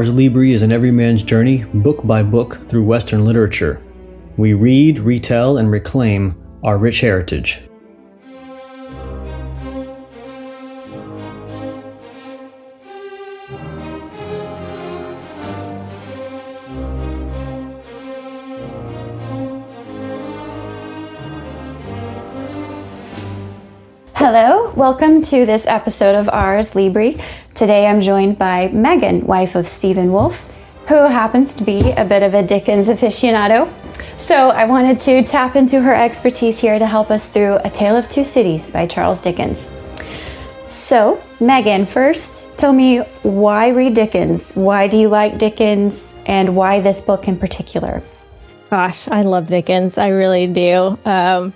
Ars Libri is an everyman's journey, book by book, through Western literature. We read, retell, and reclaim our rich heritage. Hello, welcome to this episode of Ars Libri. Today I'm joined by Megan, wife of Stephen Wolfe, who happens to be a bit of a Dickens aficionado. So I wanted to tap into her expertise here to help us through A Tale of Two Cities by Charles Dickens. So, Megan, first tell me, why read Dickens? Why do you like Dickens, and why this book in particular? Gosh, I love Dickens. I really do.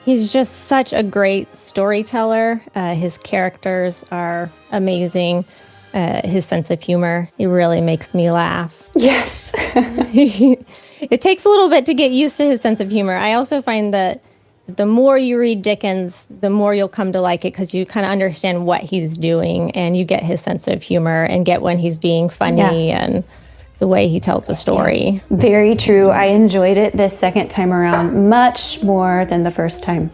He's just such a great storyteller. His characters are amazing. His sense of humor, it really makes me laugh. Yes. It takes a little bit to get used to his sense of humor. I also find that the more you read Dickens, the more you'll come to like it because you kind of understand what he's doing and you get his sense of humor and get when he's being funny and the way he tells the story. Yeah. Very true. I enjoyed it this second time around much more than the first time.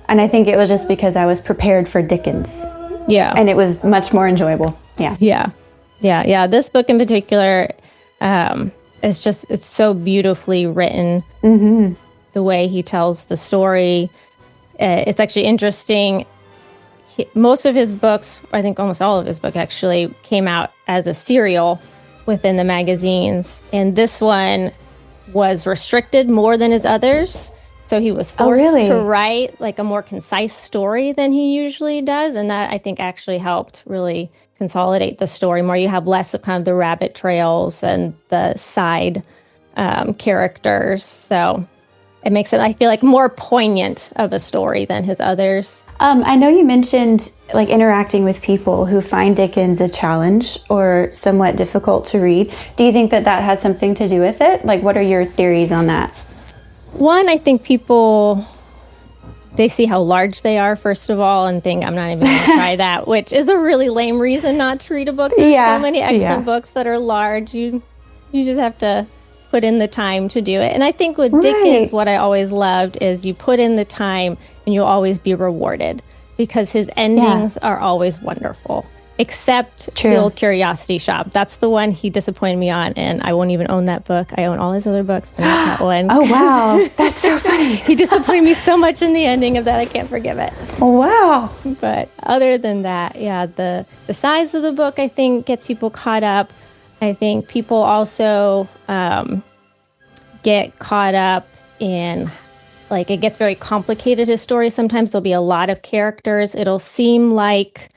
And I think it was just because I was prepared for Dickens. Yeah. And it was much more enjoyable. Yeah. This book in particular, it's so beautifully written. Mm-hmm. The way he tells the story. It's actually interesting. Most of his books, I think almost all of his book actually, came out as a serial within the magazines. And this one was restricted more than his others. So he was forced to write like a more concise story than he usually does. And that, I think, actually helped really consolidate the story more. You have less of kind of the rabbit trails and the side characters. So it makes it, I feel like, more poignant of a story than his others. I know you mentioned like interacting with people who find Dickens a challenge or somewhat difficult to read. Do you think that that has something to do with it? Like, what are your theories on that? One, I think people, they see how large they are, first of all, and think, I'm not even going to try that, which is a really lame reason not to read a book. There's so many excellent books that are large. You just have to put in the time to do it. And I think with Dickens, what I always loved is you put in the time and you'll always be rewarded because his endings are always wonderful, except The Old Curiosity Shop. That's the one he disappointed me on, and I won't even own that book. I own all his other books, but not that one. Oh, wow. That's so funny. He disappointed me so much in the ending of that, I can't forgive it. Oh, wow. But other than that, the size of the book, I think, gets people caught up. I think people also get caught up in, like, it gets very complicated, his story. Sometimes there'll be a lot of characters. It'll seem like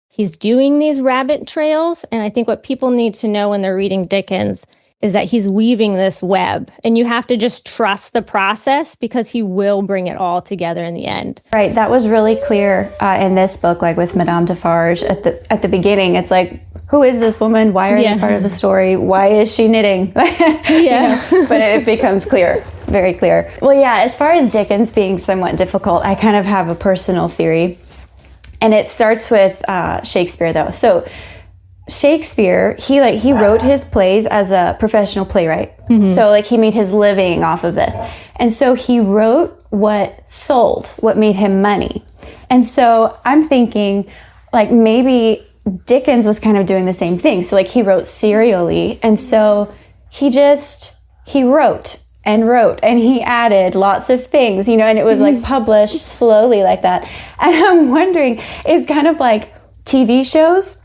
he's doing these rabbit trails. And I think what people need to know when they're reading Dickens is that he's weaving this web. And you have to just trust the process because he will bring it all together in the end. Right. That was really clear in this book, like with Madame Defarge at the beginning. It's like, who is this woman? Why are they part of the story? Why is she knitting? But it becomes clear, very clear. Well, as far as Dickens being somewhat difficult, I kind of have a personal theory. And it starts with Shakespeare, though. So Shakespeare, he wrote his plays as a professional playwright. Mm-hmm. So he made his living off of this. And so he wrote what sold, what made him money. And so I'm thinking, maybe Dickens was kind of doing the same thing. So he wrote serially. And so he wrote and he added lots of things, and it was published slowly like that. And I'm wondering, it's kind of like TV shows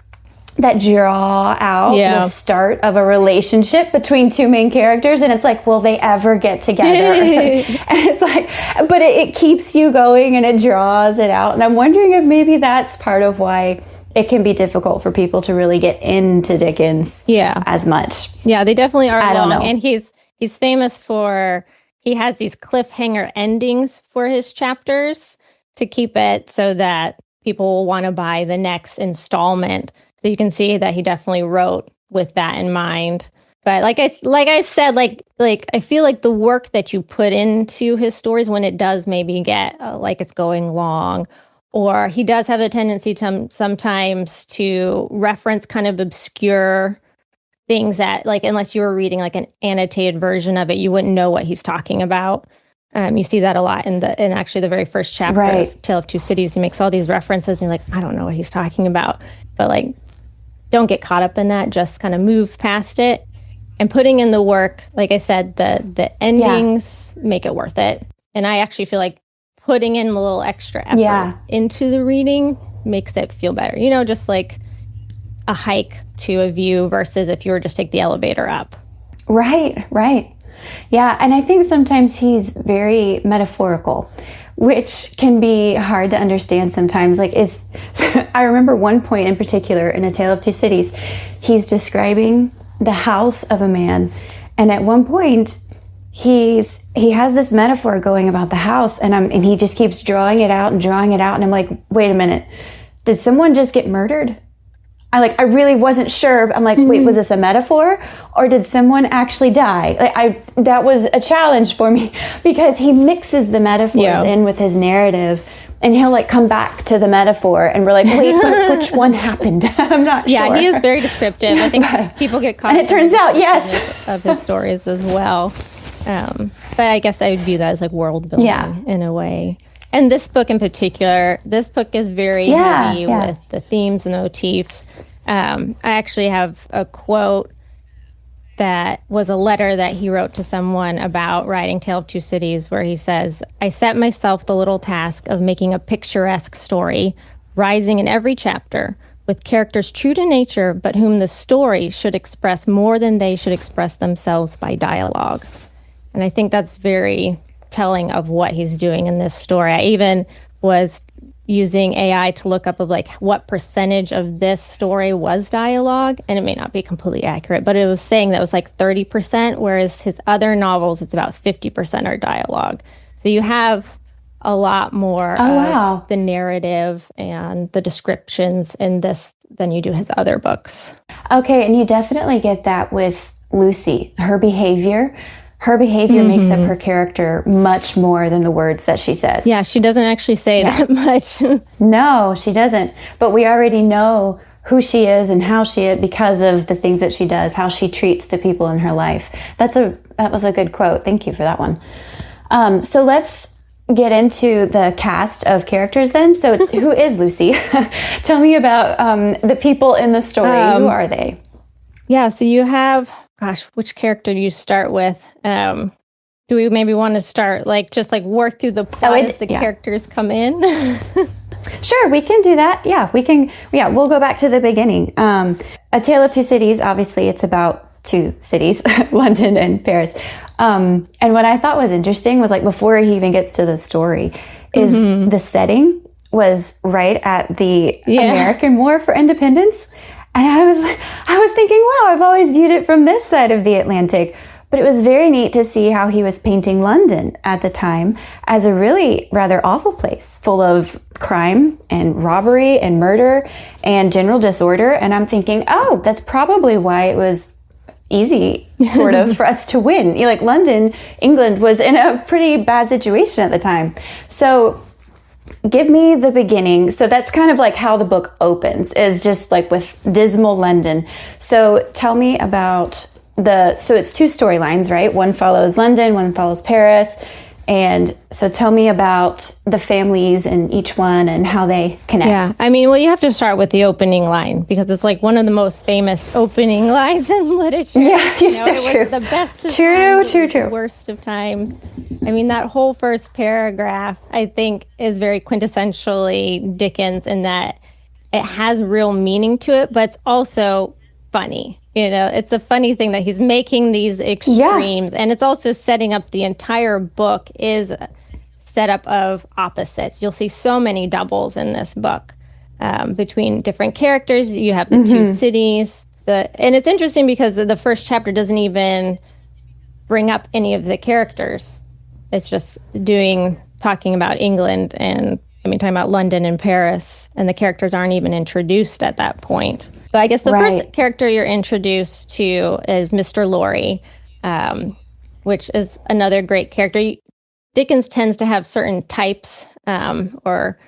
that draw out the start of a relationship between two main characters. And it's like, will they ever get together or something? And it's like, but it keeps you going and it draws it out. And I'm wondering if maybe that's part of why it can be difficult for people to really get into Dickens as much. Yeah, they definitely are. I don't know. And he's famous for, he has these cliffhanger endings for his chapters to keep it so that people will want to buy the next installment. So you can see that he definitely wrote with that in mind. But like I said, I feel like the work that you put into his stories when it does maybe get it's going long, or he does have a tendency to sometimes to reference kind of obscure things that, like, unless you were reading like an annotated version of it, you wouldn't know what he's talking about. You see that a lot in actually the very first chapter of Tale of Two Cities. He makes all these references, and you're like, I don't know what he's talking about. But like, don't get caught up in that. Just kind of move past it. And putting in the work, like I said, the endings make it worth it. And I actually feel like putting in a little extra effort into the reading makes it feel better. You know, just like a hike to a view versus if you were just take the elevator up. Right. Yeah, and I think sometimes he's very metaphorical, which can be hard to understand sometimes. Like, I remember one point in particular in A Tale of Two Cities, he's describing the house of a man, and at one point he has this metaphor going about the house, and he just keeps drawing it out, and I'm like, wait a minute, did someone just get murdered? I really wasn't sure. I'm like, wait, was this a metaphor or did someone actually die? That was a challenge for me because he mixes the metaphors in with his narrative, and he'll like come back to the metaphor and we're like, wait, but which one happened? I'm not sure. Yeah, he is very descriptive. I think people get caught and it turns out, yes, of his stories as well. But I guess I would view that as like world building in a way. And this book in particular, this book is very heavy with the themes and the motifs. I actually have a quote that was a letter that he wrote to someone about writing Tale of Two Cities, where he says, I set myself the little task of making a picturesque story, rising in every chapter, with characters true to nature, but whom the story should express more than they should express themselves by dialogue. And I think that's very telling of what he's doing in this story. I even was using AI to look up of like what percentage of this story was dialogue, and it may not be completely accurate, but it was saying that it was like 30%, whereas his other novels, it's about 50% are dialogue. So you have a lot more of the narrative and the descriptions in this than you do his other books. Okay, and you definitely get that with Lucie. Her behavior makes up her character much more than the words that she says. Yeah, she doesn't actually say that much. No, she doesn't. But we already know who she is and how she is because of the things that she does, how she treats the people in her life. That was a good quote. Thank you for that one. So let's get into the cast of characters then. So who is Lucie? Tell me about the people in the story. Who are they? Yeah, so you have... Gosh, which character do you start with? Do we maybe want to start just work through the plot as the characters come in? Sure, we can do that. Yeah, we can. Yeah, we'll go back to the beginning. A Tale of Two Cities, obviously it's about two cities, London and Paris. And what I thought was interesting was before he even gets to the story is the setting was right at the American War for Independence. And I was thinking, wow, I've always viewed it from this side of the Atlantic. But it was very neat to see how he was painting London at the time as a really rather awful place full of crime and robbery and murder and general disorder. And I'm thinking, oh, that's probably why it was easy sort of for us to win. London, England was in a pretty bad situation at the time. So give me the beginning. So that's kind of how the book opens, is just with dismal London. So tell me about so it's two storylines, right? One follows London, one follows Paris. And so tell me about the families in each one and how they connect. Yeah, I mean, you have to start with the opening line because it's one of the most famous opening lines in literature. Yeah, it was the best of times, the worst of times. I mean, that whole first paragraph, I think, is very quintessentially Dickens in that it has real meaning to it, but it's also funny. It's a funny thing that he's making these extremes, and it's also setting up the entire book is set up of opposites. You'll see so many doubles in this book between different characters. You have the two cities, and it's interesting because the first chapter doesn't even bring up any of the characters. It's just talking about England and talking about London and Paris, and the characters aren't even introduced at that point. But I guess the first character you're introduced to is Mr. Lorry, which is another great character. Dickens tends to have certain types or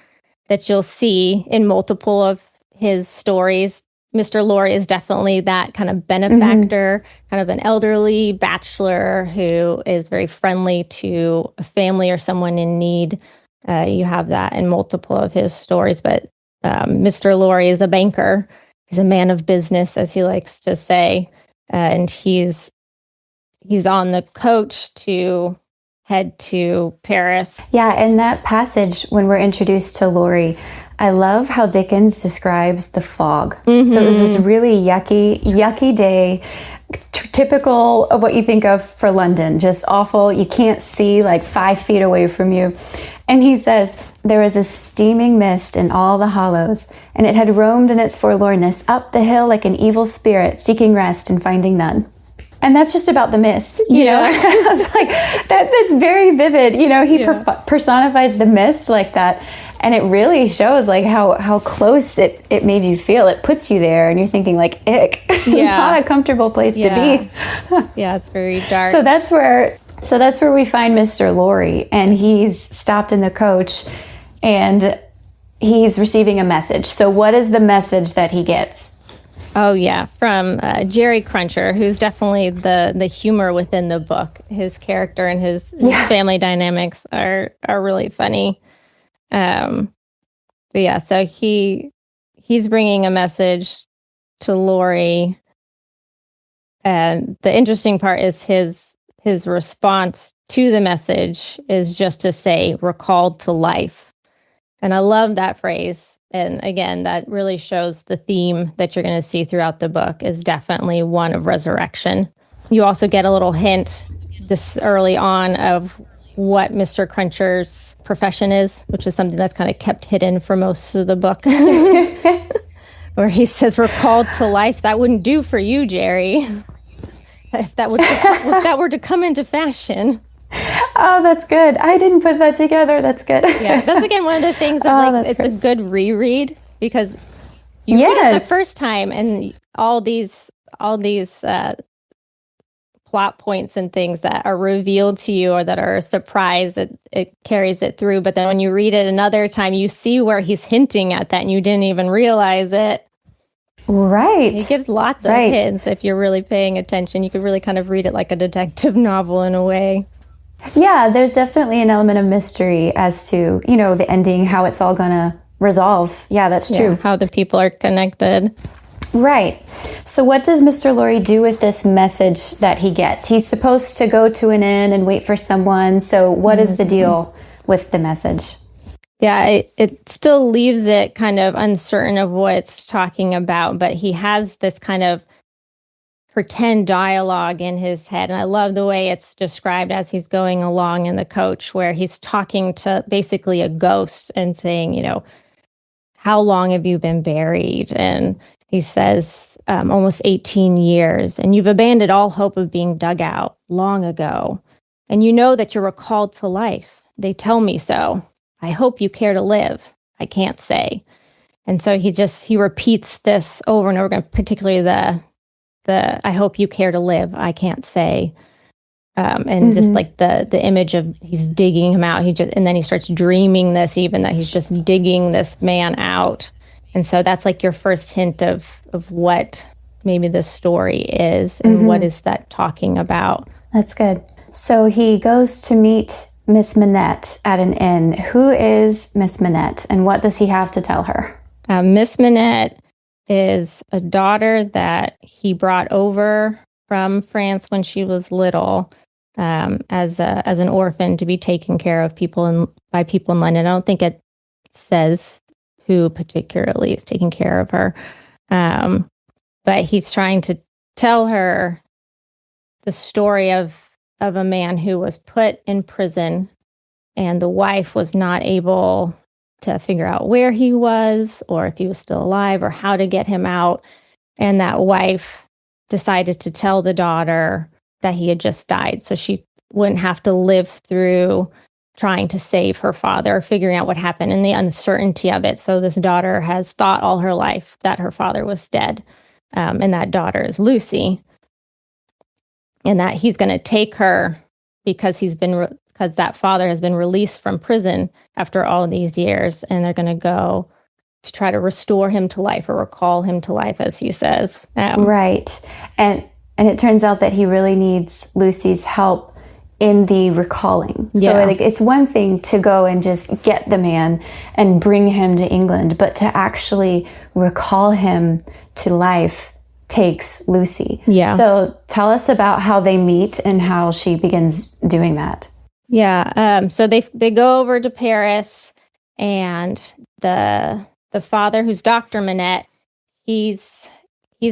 that you'll see in multiple of his stories. Mr. Lorry is definitely that kind of benefactor, kind of an elderly bachelor who is very friendly to a family or someone in need. You have that in multiple of his stories, but Mr. Lorry is a banker. He's a man of business, as he likes to say, and he's on the coach to head to Paris. Yeah, in that passage, when we're introduced to Lorry, I love how Dickens describes the fog. So it was this really yucky day, typical of what you think of for London, just awful. You can't see like 5 feet away from you. And he says, there was a steaming mist in all the hollows, and it had roamed in its forlornness up the hill like an evil spirit, seeking rest and finding none. And that's just about the mist, you know? I was like, that's very vivid. You know, he personifies the mist like that. And it really shows like how close it made you feel. It puts you there and you're thinking like, ick, not a comfortable place to be. Yeah, it's very dark. So that's where we find Mr. Lorry, and he's stopped in the coach and he's receiving a message. So what is the message that he gets? Oh, yeah, from Jerry Cruncher, who's definitely the humor within the book. His character and his family dynamics are really funny. But yeah, so he's bringing a message to Lorry. And the interesting part is his response to the message is just to say, recalled to life. And I love that phrase. And again, that really shows the theme that you're going to see throughout the book is definitely one of resurrection. You also get a little hint this early on of what Mr. Cruncher's profession is, which is something that's kind of kept hidden for most of the book. Where he says, we're called to life. That wouldn't do for you, Jerry. If that were to come into fashion. Oh, that's good. I didn't put that together. That's good. Yeah, that's again one of the things of it's great. A good reread because you read it the first time and all these plot points and things that are revealed to you or that are a surprise, it carries it through. But then when you read it another time, you see where he's hinting at that and you didn't even realize it. Right. He gives lots of hints if you're really paying attention. You could really kind of read it like a detective novel in a way. Yeah, there's definitely an element of mystery as to, you know, the ending, how it's all going to resolve. Yeah, that's true. How the people are connected. Right. So what does Mr. Lorry do with this message that he gets? He's supposed to go to an inn and wait for someone. So what is the deal with the message? Yeah, it still leaves it kind of uncertain of what it's talking about, but he has this kind of pretend dialogue in his head. And I love the way it's described as he's going along in the coach, where he's talking to basically a ghost and saying, you know, how long have you been buried? And he says, almost 18 years. And you've abandoned all hope of being dug out long ago. And you know that you're recalled to life. They tell me so. I hope you care to live. I can't say. And so he repeats this over and over again, particularly the I hope you care to live. I can't say. And just like the image of he's digging him out. And then he starts dreaming this, even that he's just digging this man out. And so that's like your first hint of what maybe the story is and what is that talking about. That's good. So he goes to meet Miss Manette at an inn. Who is Miss Manette and what does he have to tell her? Miss Manette is a daughter that he brought over from France when she was little as an orphan to be taken care of by people in London. I don't think it says who particularly is taking care of her. But he's trying to tell her the story of a man who was put in prison and the wife was not able to figure out where he was or if he was still alive or how to get him out. And that wife decided to tell the daughter that he had just died so she wouldn't have to live through trying to save her father, figuring out what happened and the uncertainty of it. So this daughter has thought all her life that her father was dead. And that daughter is Lucie. And that he's going to take her because that father has been released from prison after all these years. And they're going to go to try to restore him to life or recall him to life, as he says. Right. And it turns out that he really needs Lucie's help in the recalling. So like, it's one thing to go and just get the man and bring him to England, but to actually recall him to life takes Lucie. Yeah. So tell us about how they meet and how she begins doing that. Yeah. So they go over to Paris, and the father, who's Dr. Manette, he's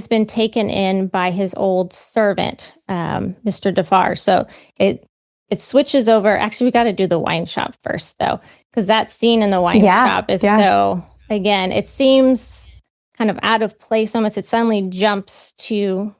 been taken in by his old servant, Mr. Defarge. So it switches over. Actually, we got to do the wine shop first, though, because that scene in the wine shop is so, again, it seems kind of out of place almost. It suddenly jumps to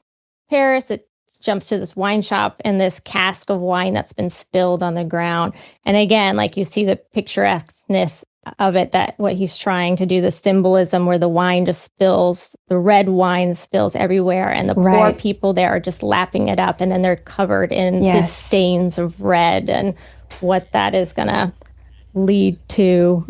Paris. It jumps to this wine shop and this cask of wine that's been spilled on the ground. And again, like, you see the picturesqueness of it, that what he's trying to do, the symbolism where the wine just spills, the red wine spills everywhere, and the poor people there are just lapping it up, and then they're covered in these stains of red, and what that is going to lead to.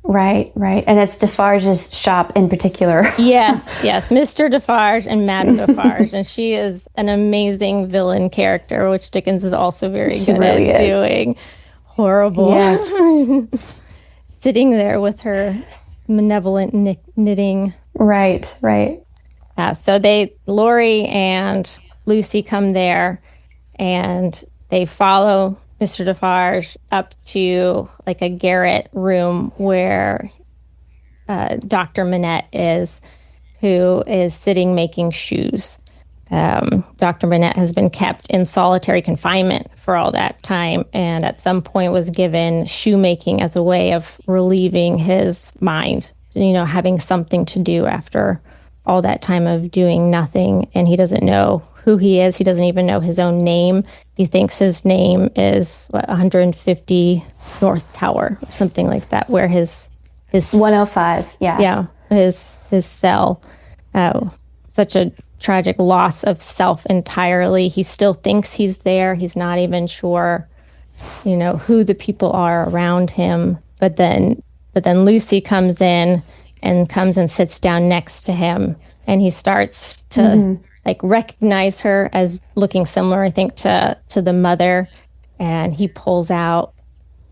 Right. And it's Defarge's shop in particular. Yes, Mr. Defarge and Madame Defarge. And she is an amazing villain character, which Dickens is also very good at doing. Horrible. Yes. Sitting there with her malevolent knitting. Right. So Laurie and Lucie come there, and they follow Mr. Defarge up to like a garret room where Dr. Manette is, who is sitting making shoes. Dr. Manette has been kept in solitary confinement for all that time, and at some point was given shoemaking as a way of relieving his mind, having something to do after all that time of doing nothing. And he doesn't know who he is. He doesn't even know his own name. He thinks his name is 150 North Tower, or something like that, where his 105. His cell. Such a tragic loss of self entirely. He still thinks he's there. He's not even sure, who the people are around him. But then Lucie comes in and sits down next to him, and he starts to recognize her as looking similar, I think, to the mother. And he pulls out,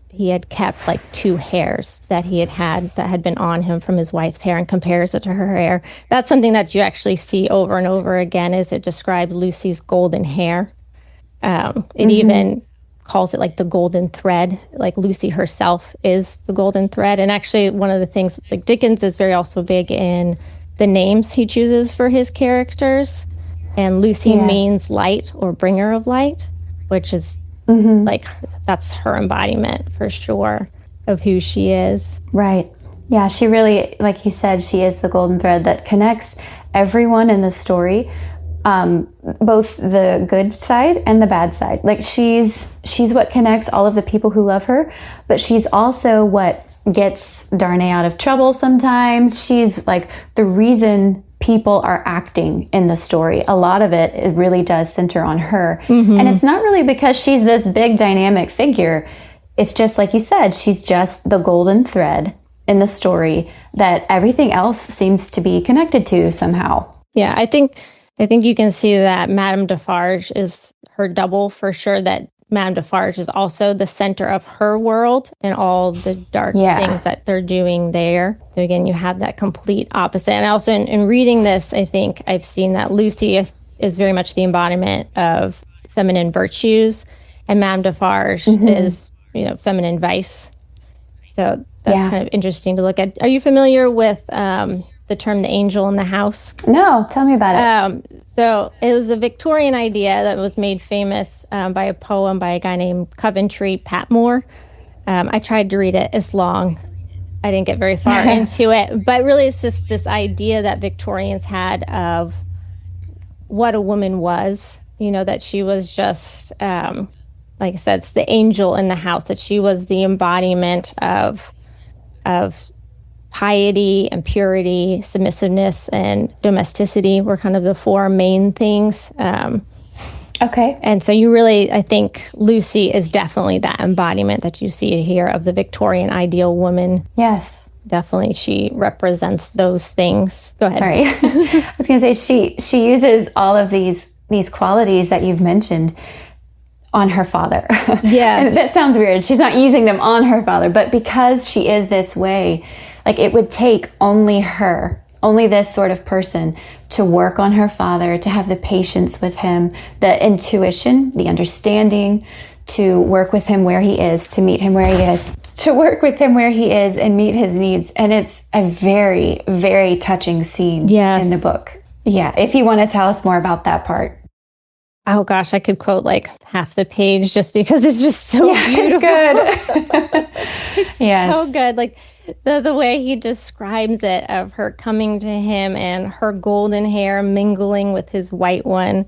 he had kept like 2 hairs that he had that had been on him from his wife's hair, and compares it to her hair. That's something that you actually see over and over again, is it describes Lucie's golden hair. It even calls it like the golden thread, like Lucie herself is the golden thread. And actually, one of the things, like, Dickens is also big in the names he chooses for his characters. And Lucie means light, or bringer of light, which is like, that's her embodiment for sure of who she is. Right. Yeah, she really, like he said, she is the golden thread that connects everyone in the story, both the good side and the bad side. Like, she's what connects all of the people who love her, but she's also what gets Darnay out of trouble sometimes. She's like the reason people are acting in the story. A lot of it really does center on her. And it's not really because she's this big dynamic figure. It's just like you said, she's just the golden thread in the story that everything else seems to be connected to somehow. Yeah, I think you can see that Madame Defarge is her double for sure, that Madame Defarge is also the center of her world and all the dark things that they're doing there. So again, you have that complete opposite. And also in reading this, I think I've seen that Lucie is very much the embodiment of feminine virtues, and Madame Defarge is, feminine vice. So that's kind of interesting to look at. Are you familiar with the term the angel in the house? No, tell me about it. So it was a Victorian idea that was made famous by a poem by a guy named Coventry Patmore. I tried to read it. It's long. I didn't get very far into it. But really, it's just this idea that Victorians had of what a woman was, that she was just, like I said, it's the angel in the house, that she was the embodiment of piety and purity, submissiveness, and domesticity were kind of the 4 main things. Okay. And so I think Lucie is definitely that embodiment that you see here of the Victorian ideal woman. Yes. definitely she represents those things. Go ahead. Sorry. I was going to say she uses all of these qualities that you've mentioned on her father. Yes. And that sounds weird. She's not using them on her father, but because she is this way, like it would take only this sort of person to work on her father, to have the patience with him, the intuition, the understanding, to work with him where he is, to meet him where he is, to work with him where he is and meet his needs. And it's a very, very touching scene in the book. Yeah, if you want to tell us more about that part. Oh gosh, I could quote like half the page just because it's just so beautiful. It's good. It's so good. Like the way he describes it, of her coming to him and her golden hair mingling with his white one.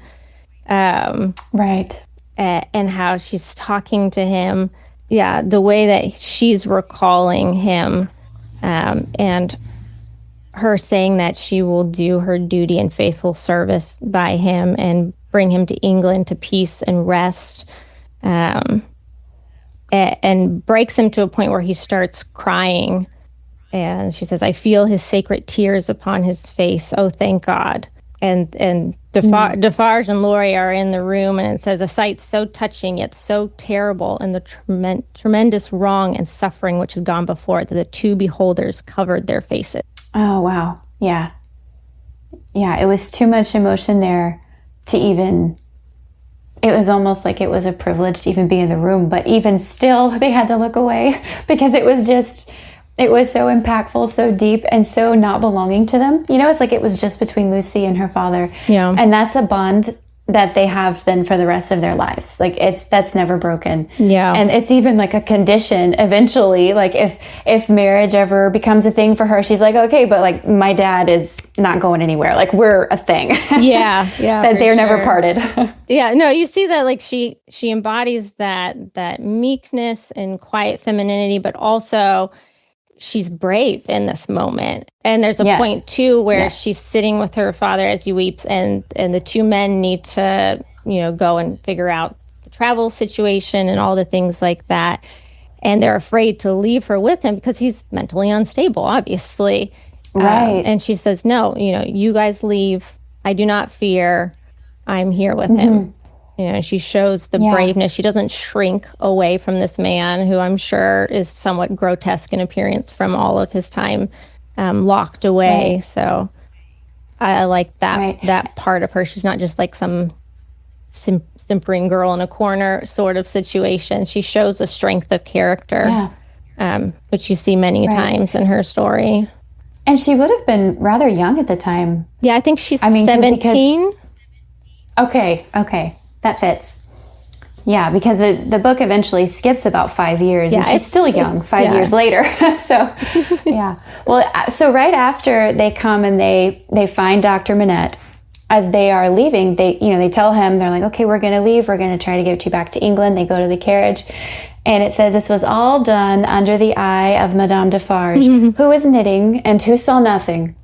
Right. And how she's talking to him. Yeah, the way that she's recalling him, and her saying that she will do her duty and faithful service by him and bring him to England to peace and rest, and breaks him to a point where he starts crying. And she says, "I feel his sacred tears upon his face. Oh, thank God." And Defarge and Laurie are in the room, and it says, "A sight so touching yet so terrible, and the tremendous wrong and suffering which had gone before it, that the two beholders covered their faces." Oh, wow. Yeah. Yeah, it was too much emotion there to even... It was almost like it was a privilege to even be in the room, but even still, they had to look away because it was just... It was so impactful, so deep, and so not belonging to them. You know, it's like it was just between Lucy and her father. Yeah. And that's a bond that they have then for the rest of their lives. Like that's never broken. Yeah. And it's even like a condition eventually. Like if marriage ever becomes a thing for her, she's like, okay, but like my dad is not going anywhere. Like we're a thing. Yeah. Yeah. That they're never parted. Yeah. No, you see that like she embodies that meekness and quiet femininity, but also she's brave in this moment. And there's a point too where she's sitting with her father as he weeps, and the two men need to, go and figure out the travel situation and all the things like that. And they're afraid to leave her with him because he's mentally unstable, obviously. Right. And she says, "No, you guys leave. I do not fear. I'm here with him." She shows the braveness. She doesn't shrink away from this man who I'm sure is somewhat grotesque in appearance from all of his time locked away. Right. So I like that part of her. She's not just like some simpering girl in a corner sort of situation. She shows a strength of character, which you see many times in her story. And she would have been rather young at the time. Yeah, I think she's 17. Okay. That fits. Yeah, because the book eventually skips about 5 years, and she's still young 5 years later. So, yeah. Well, so right after they come and they find Dr. Manette, as they are leaving, they tell him, they're like, okay, we're going to leave. We're going to try to get you back to England. They go to the carriage. And it says this was all done under the eye of Madame Defarge, who was knitting and who saw nothing.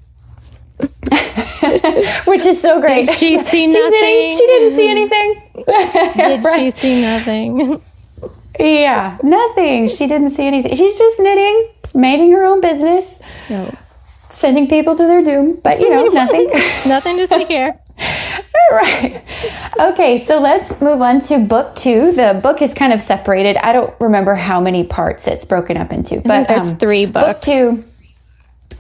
Which is so great. Did she see nothing? Knitting. She didn't see anything. Did she see nothing? Yeah, nothing. She didn't see anything. She's just knitting, minding her own business, sending people to their doom. But, nothing. Nothing to see here. Right. Okay, so let's move on to book 2. The book is kind of separated. I don't remember how many parts it's broken up into. But there's 3 books. Book 2.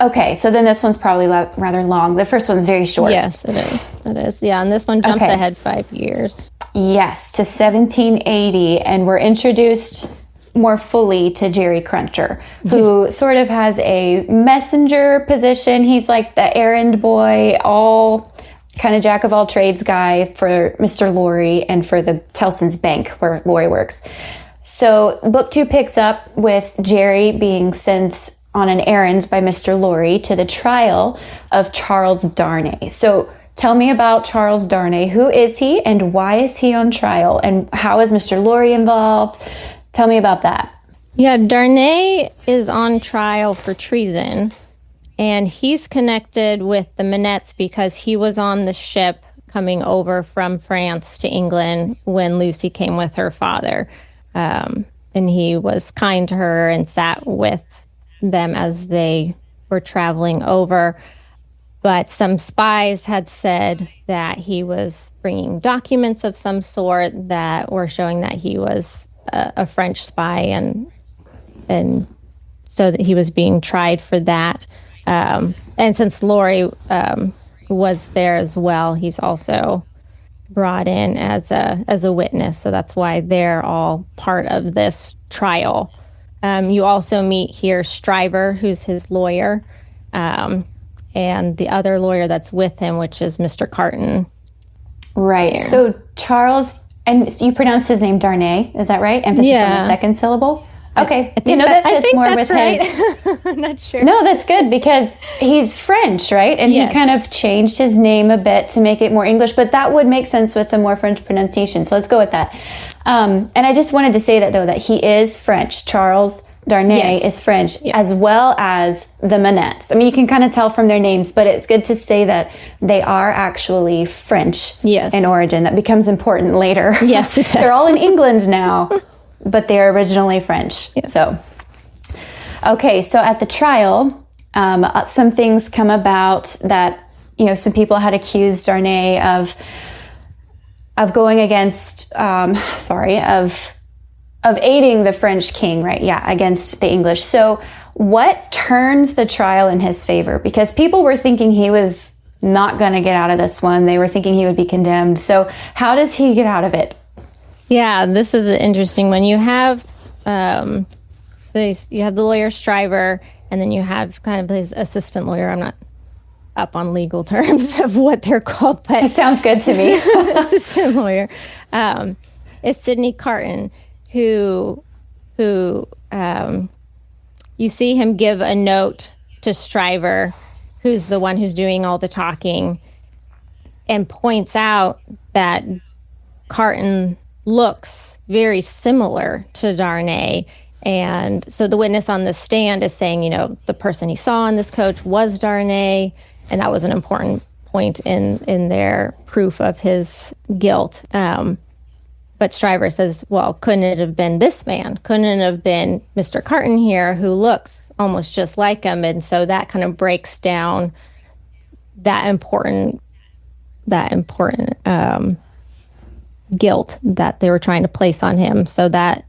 Okay, so then this one's probably rather long. The first one's very short. Yes, it is. It is. Yeah, and this one jumps ahead 5 years. Yes, to 1780, and we're introduced more fully to Jerry Cruncher, who sort of has a messenger position. He's like the errand boy, all kind of jack of all trades guy for Mr. Laurie and for the Tellson's Bank where Laurie works. So book 2 picks up with Jerry being sent on an errand by Mr. Laurie to the trial of Charles Darnay. So tell me about Charles Darnay. Who is he and why is he on trial? And how is Mr. Laurie involved? Tell me about that. Yeah, Darnay is on trial for treason, and he's connected with the Manettes because he was on the ship coming over from France to England when Lucy came with her father. And he was kind to her and sat with them as they were traveling over. But some spies had said that he was bringing documents of some sort that were showing that he was a French spy, and so that he was being tried for that. And since Laurie was there as well, he's also brought in as a witness. So that's why they're all part of this trial. You also meet here Stryver, who's his lawyer, and the other lawyer that's with him, which is Mr. Carton. Right. There. So Charles, and you pronounced his name Darnay, is that right? Emphasis on the second syllable? Okay. I think that fits more with right. his. I'm not sure. No, that's good because he's French, right? And he kind of changed his name a bit to make it more English, but that would make sense with the more French pronunciation. So let's go with that. And I just wanted to say that, though, that he is French. Charles Darnay is French, as well as the Manettes. I mean, you can kind of tell from their names, but it's good to say that they are actually French in origin. That becomes important later. Yes, it does. They're all in England now, but they're originally French. Yeah. So, okay, so at the trial, some things come about that, some people had accused Darnay of going against, of aiding the French king, right? Yeah, against the English. So what turns the trial in his favor? Because people were thinking he was not going to get out of this one. They were thinking he would be condemned. So how does he get out of it? Yeah, this is an interesting one. You have the lawyer Stryver, and then you have kind of his assistant lawyer. I'm not up on legal terms of what they're called, but it sounds good to me. Assistant lawyer. It's Sydney Carton, who you see him give a note to Stryver, who's the one who's doing all the talking, and points out that Carton looks very similar to Darnay. And so the witness on the stand is saying, the person he saw in this coach was Darnay, and that was an important point in their proof of his guilt. But Stryver says, well, couldn't it have been this man? Couldn't it have been Mr. Carton here, who looks almost just like him? And so that kind of breaks down that important guilt that they were trying to place on him. So that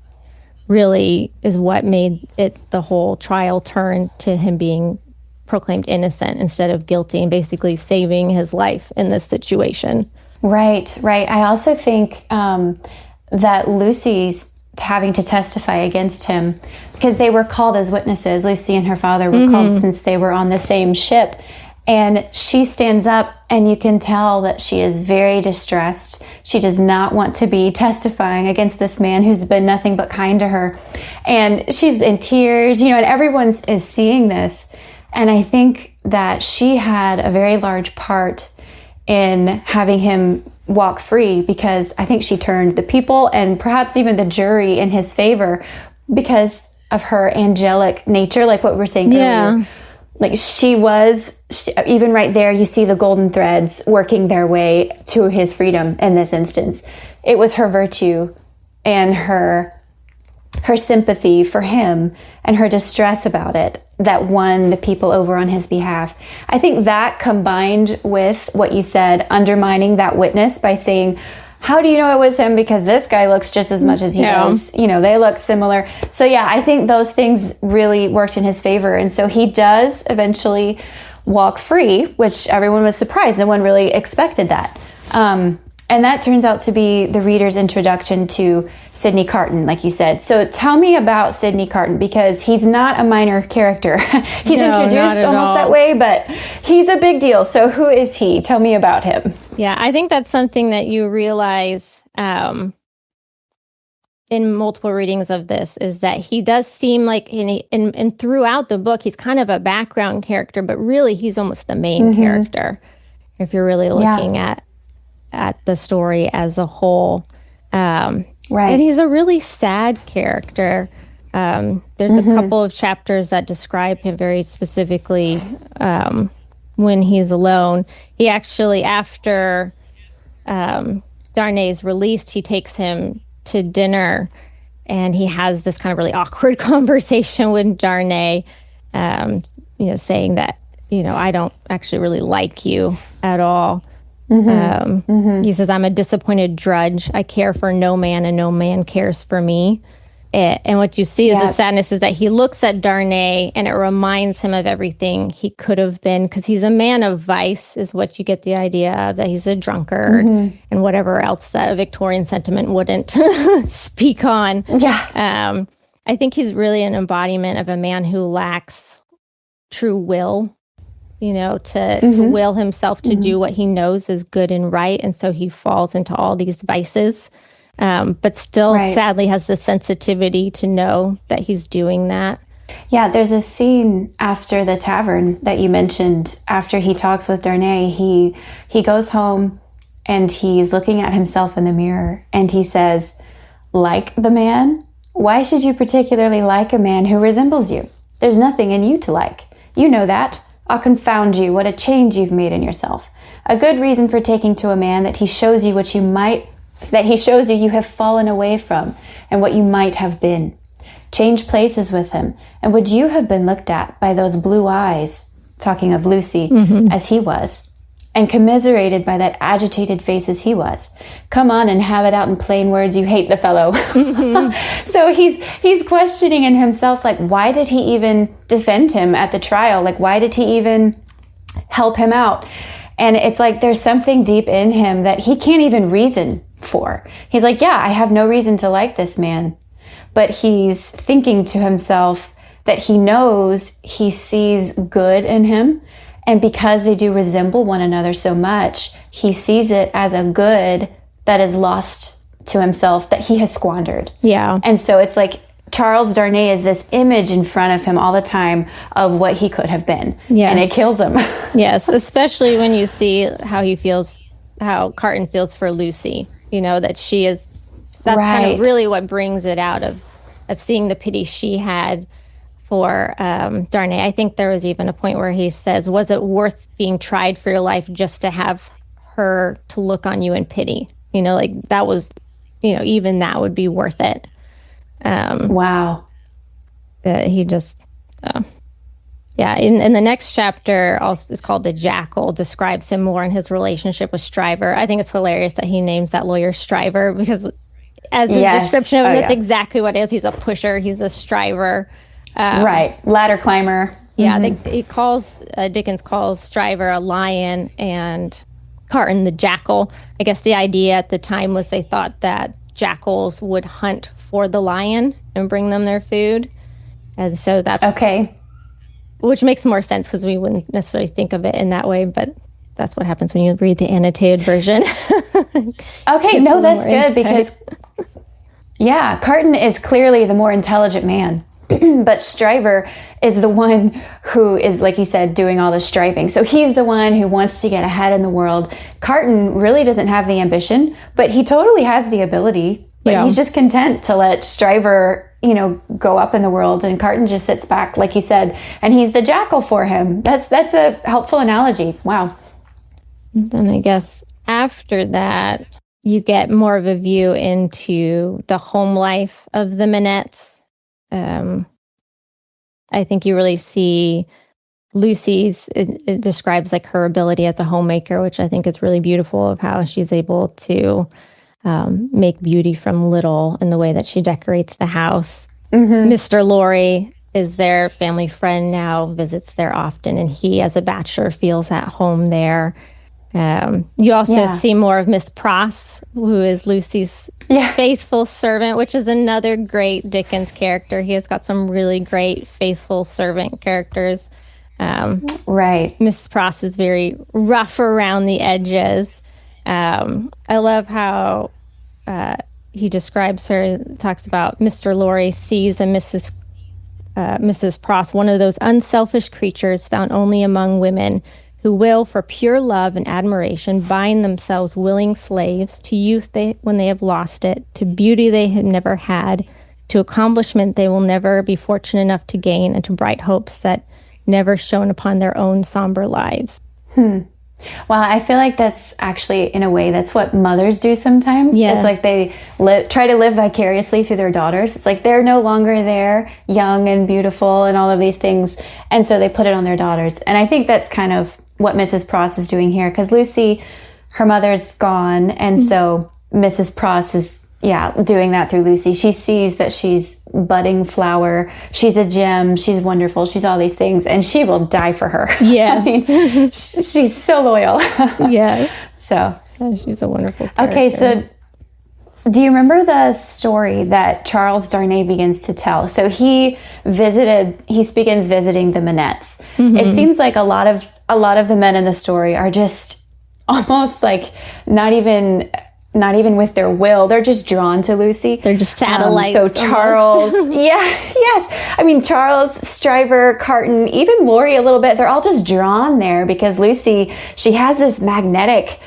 really is what made the whole trial turn to him being proclaimed innocent instead of guilty, and basically saving his life in this situation. Right. I also think that Lucie's having to testify against him because they were called as witnesses. Lucie and her father were called since they were on the same ship. And she stands up, and you can tell that she is very distressed. She does not want to be testifying against this man who's been nothing but kind to her. And she's in tears, and everyone is seeing this. And I think that she had a very large part in having him walk free, because I think she turned the people and perhaps even the jury in his favor because of her angelic nature, like what we were saying earlier. Like even right there, you see the golden threads working their way to his freedom in this instance. It was her virtue and her sympathy for him and her distress about it that won the people over on his behalf. I think that, combined with what you said, undermining that witness by saying, how do you know it was him? Because this guy looks just as much as he does. They look similar. So yeah, I think those things really worked in his favor. And so he does eventually walk free, which everyone was surprised. No one really expected that. And that turns out to be the reader's introduction to Sydney Carton, like you said. So tell me about Sydney Carton, because he's not a minor character. He's introduced almost that way, but he's a big deal. So who is he? Tell me about him. Yeah, I think that's something that you realize in multiple readings of this, is that he does seem like, and throughout the book, he's kind of a background character, but really he's almost the main character if you're really looking at the story as a whole. Right. And he's a really sad character. There's a couple of chapters that describe him very specifically when he's alone. He actually, after Darnay's released, he takes him to dinner, and he has this kind of really awkward conversation with Darnay. saying that, I don't actually really like you at all. He says, I'm a disappointed drudge. I care for no man and no man cares for me. And what you see is the sadness is that he looks at Darnay and it reminds him of everything he could have been, because he's a man of vice, is what you get the idea of, that he's a drunkard and whatever else that a Victorian sentiment wouldn't speak on. Yeah. I think he's really an embodiment of a man who lacks true will, to will himself to do what he knows is good and right. And so he falls into all these vices. But still sadly has the sensitivity to know that he's doing that. Yeah, there's a scene after the tavern that you mentioned. After he talks with Darnay, he goes home and he's looking at himself in the mirror and he says, like the man? Why should you particularly like a man who resembles you? There's nothing in you to like. You know that. I'll confound you. What a change you've made in yourself. A good reason for taking to a man that he shows you you have fallen away from and what you might have been. Change places with him, and would you have been looked at by those blue eyes, talking of Lucy, as he was, and commiserated by that agitated face as he was? Come on and have it out in plain words, you hate the fellow. So he's questioning in himself, like, why did he even defend him at the trial? Like, why did he even help him out? And it's like there's something deep in him that he can't even reason for. He's like, yeah, I have no reason to like this man. But he's thinking to himself that he knows he sees good in him. And because they do resemble one another so much, he sees it as a good that is lost to himself, that he has squandered. Yeah. And so it's like Charles Darnay is this image in front of him all the time of what he could have been. Yes. And it kills him. Yes, especially when you see how Carton feels for Lucy. That she is, that's kind of really what brings it out of seeing the pity she had for Darnay. I think there was even a point where he says, was it worth being tried for your life just to have her to look on you in pity? Like that was, even that would be worth it. Wow. He just, in the next chapter, also is called The Jackal, describes him more in his relationship with Stryver. I think it's hilarious that he names that lawyer Stryver, because as his description of him, that's exactly what it is. He's a pusher. He's a striver. Ladder climber. Yeah, Dickens calls Stryver a lion and Carton the jackal. I guess the idea at the time was they thought that jackals would hunt for the lion and bring them their food. And so that's... Okay. Which makes more sense because we wouldn't necessarily think of it in that way, but that's what happens when you read the annotated version. Okay, no, that's good because, Carton is clearly the more intelligent man, but Stryver is the one who is, like you said, doing all the striving. So he's the one who wants to get ahead in the world. Carton really doesn't have the ambition, but he totally has the ability. But he's just content to let Stryver, go up in the world, and Carton just sits back, like you said, and he's the jackal for him. That's a helpful analogy. Wow. Then I guess after that, you get more of a view into the home life of the Manettes. I think you really see Lucy's, it describes like her ability as a homemaker, which I think is really beautiful, of how she's able to make beauty from little in the way that she decorates the house. Mr. Lorry is their family friend now, visits there often, and he, as a bachelor, feels at home there. You also see more of Miss Pross, who is Lucy's faithful servant, which is another great Dickens character. He has got some really great faithful servant characters. Miss Pross is very rough around the edges. I love how he describes her, talks about Mr. Lorry sees and Mrs. Pross, one of those unselfish creatures found only among women, who will, for pure love and admiration, bind themselves willing slaves to youth when they have lost it, to beauty they have never had, to accomplishment they will never be fortunate enough to gain, and to bright hopes that never shone upon their own somber lives. Well, I feel like that's actually, in a way, that's what mothers do sometimes. Yeah. It's like they try to live vicariously through their daughters. It's like they're no longer there, young and beautiful and all of these things. And so they put it on their daughters. And I think that's kind of what Mrs. Pross is doing here. Because Lucy, her mother's gone. And so Mrs. Pross is, doing that through Lucy. She sees that she's budding flower. She's a gem. She's wonderful. She's all these things. And she will die for her. Yes. I mean, she's so loyal. Yes. So. She's a wonderful character. Okay, so do you remember the story that Charles Darnay begins to tell? So he begins visiting the Manettes. Mm-hmm. It seems like a lot of the men in the story are just almost like not even with their will. They're just drawn to Lucy. They're just satellites. So Charles, yes. I mean, Charles, Stryver, Carton, even Laurie a little bit, they're all just drawn there because Lucy, she has this magnetic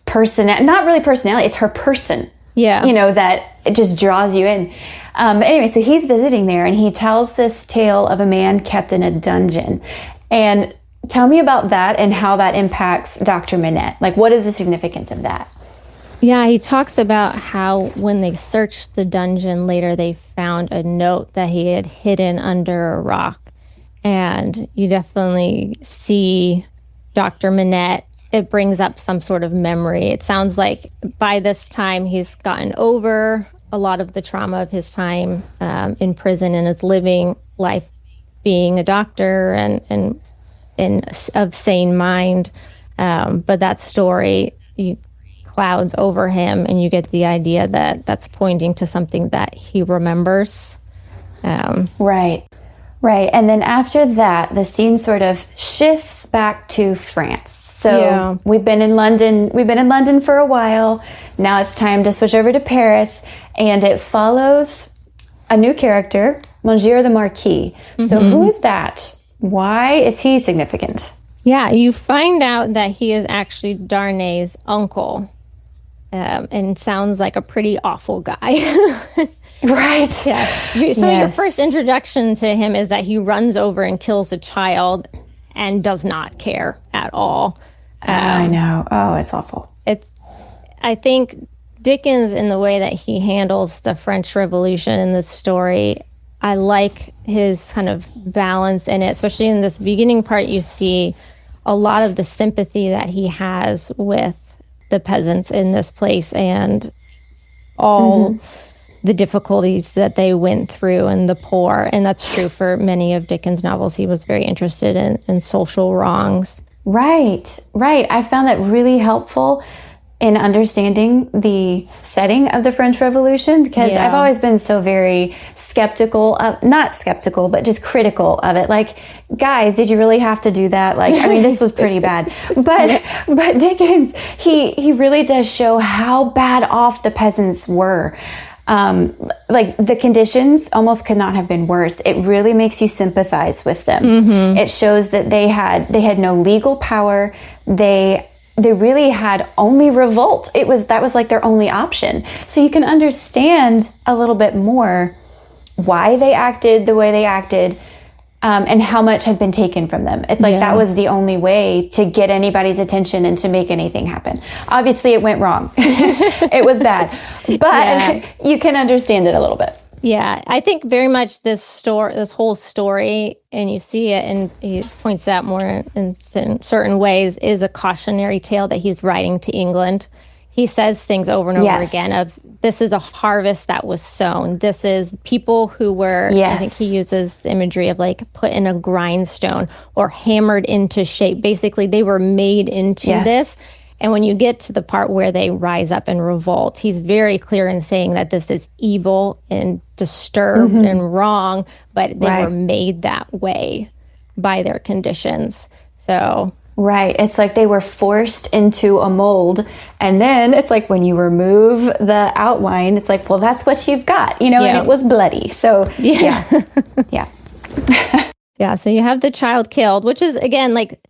not really personality, it's her person. Yeah. That it just draws you in. Anyway, so he's visiting there and he tells this tale of a man kept in a dungeon. And tell me about that and how that impacts Dr. Manette. Like, what is the significance of that? Yeah, he talks about how when they searched the dungeon later, they found a note that he had hidden under a rock. And you definitely see Dr. Manette. It brings up some sort of memory. It sounds like by this time he's gotten over a lot of the trauma of his time in prison and is living life being a doctor and of sane mind. But that story clouds over him, and you get the idea that that's pointing to something that he remembers. Right. And then after that, the scene sort of shifts back to France. So we've been in London for a while. Now it's time to switch over to Paris, and it follows a new character, Monsieur the Marquis. Mm-hmm. So who is that? Why is he significant? Yeah, you find out that he is actually Darnay's uncle. And sounds like a pretty awful guy. Right. Yeah. Your first introduction to him is that he runs over and kills a child and does not care at all. I know. Oh, it's awful. I think Dickens, in the way that he handles the French Revolution in this story, I like his kind of balance in it, especially in this beginning part. You see a lot of the sympathy that he has with the peasants in this place and all the difficulties that they went through and the poor. And that's true for many of Dickens' novels. He was very interested in social wrongs. Right. I found that really helpful in understanding the setting of the French Revolution, because I've always been so very skeptical of, not skeptical, but just critical of it. Like, guys, did you really have to do that? Like, I mean, this was pretty bad. But Dickens, he really does show how bad off the peasants were. Like, the conditions almost could not have been worse. It really makes you sympathize with them. Mm-hmm. It shows that they had no legal power. They really had only revolt. That was like their only option. So you can understand a little bit more why they acted the way they acted, and how much had been taken from them. It's like that was the only way to get anybody's attention and to make anything happen. Obviously, it went wrong. It was bad, but you can understand it a little bit. Yeah, I think very much this whole story, and you see it, and he points out more in certain ways, is a cautionary tale that he's writing to England. He says things over and over again of, this is a harvest that was sown. This is people who were, I think he uses the imagery of like put in a grindstone or hammered into shape. Basically, they were made into this. And when you get to the part where they rise up and revolt, he's very clear in saying that this is evil and disturbed and wrong, but they were made that way by their conditions. So... Right. It's like they were forced into a mold. And then it's like when you remove the outline, it's like, well, that's what you've got, and it was bloody. So, yeah. So you have the child killed, which is, again, like,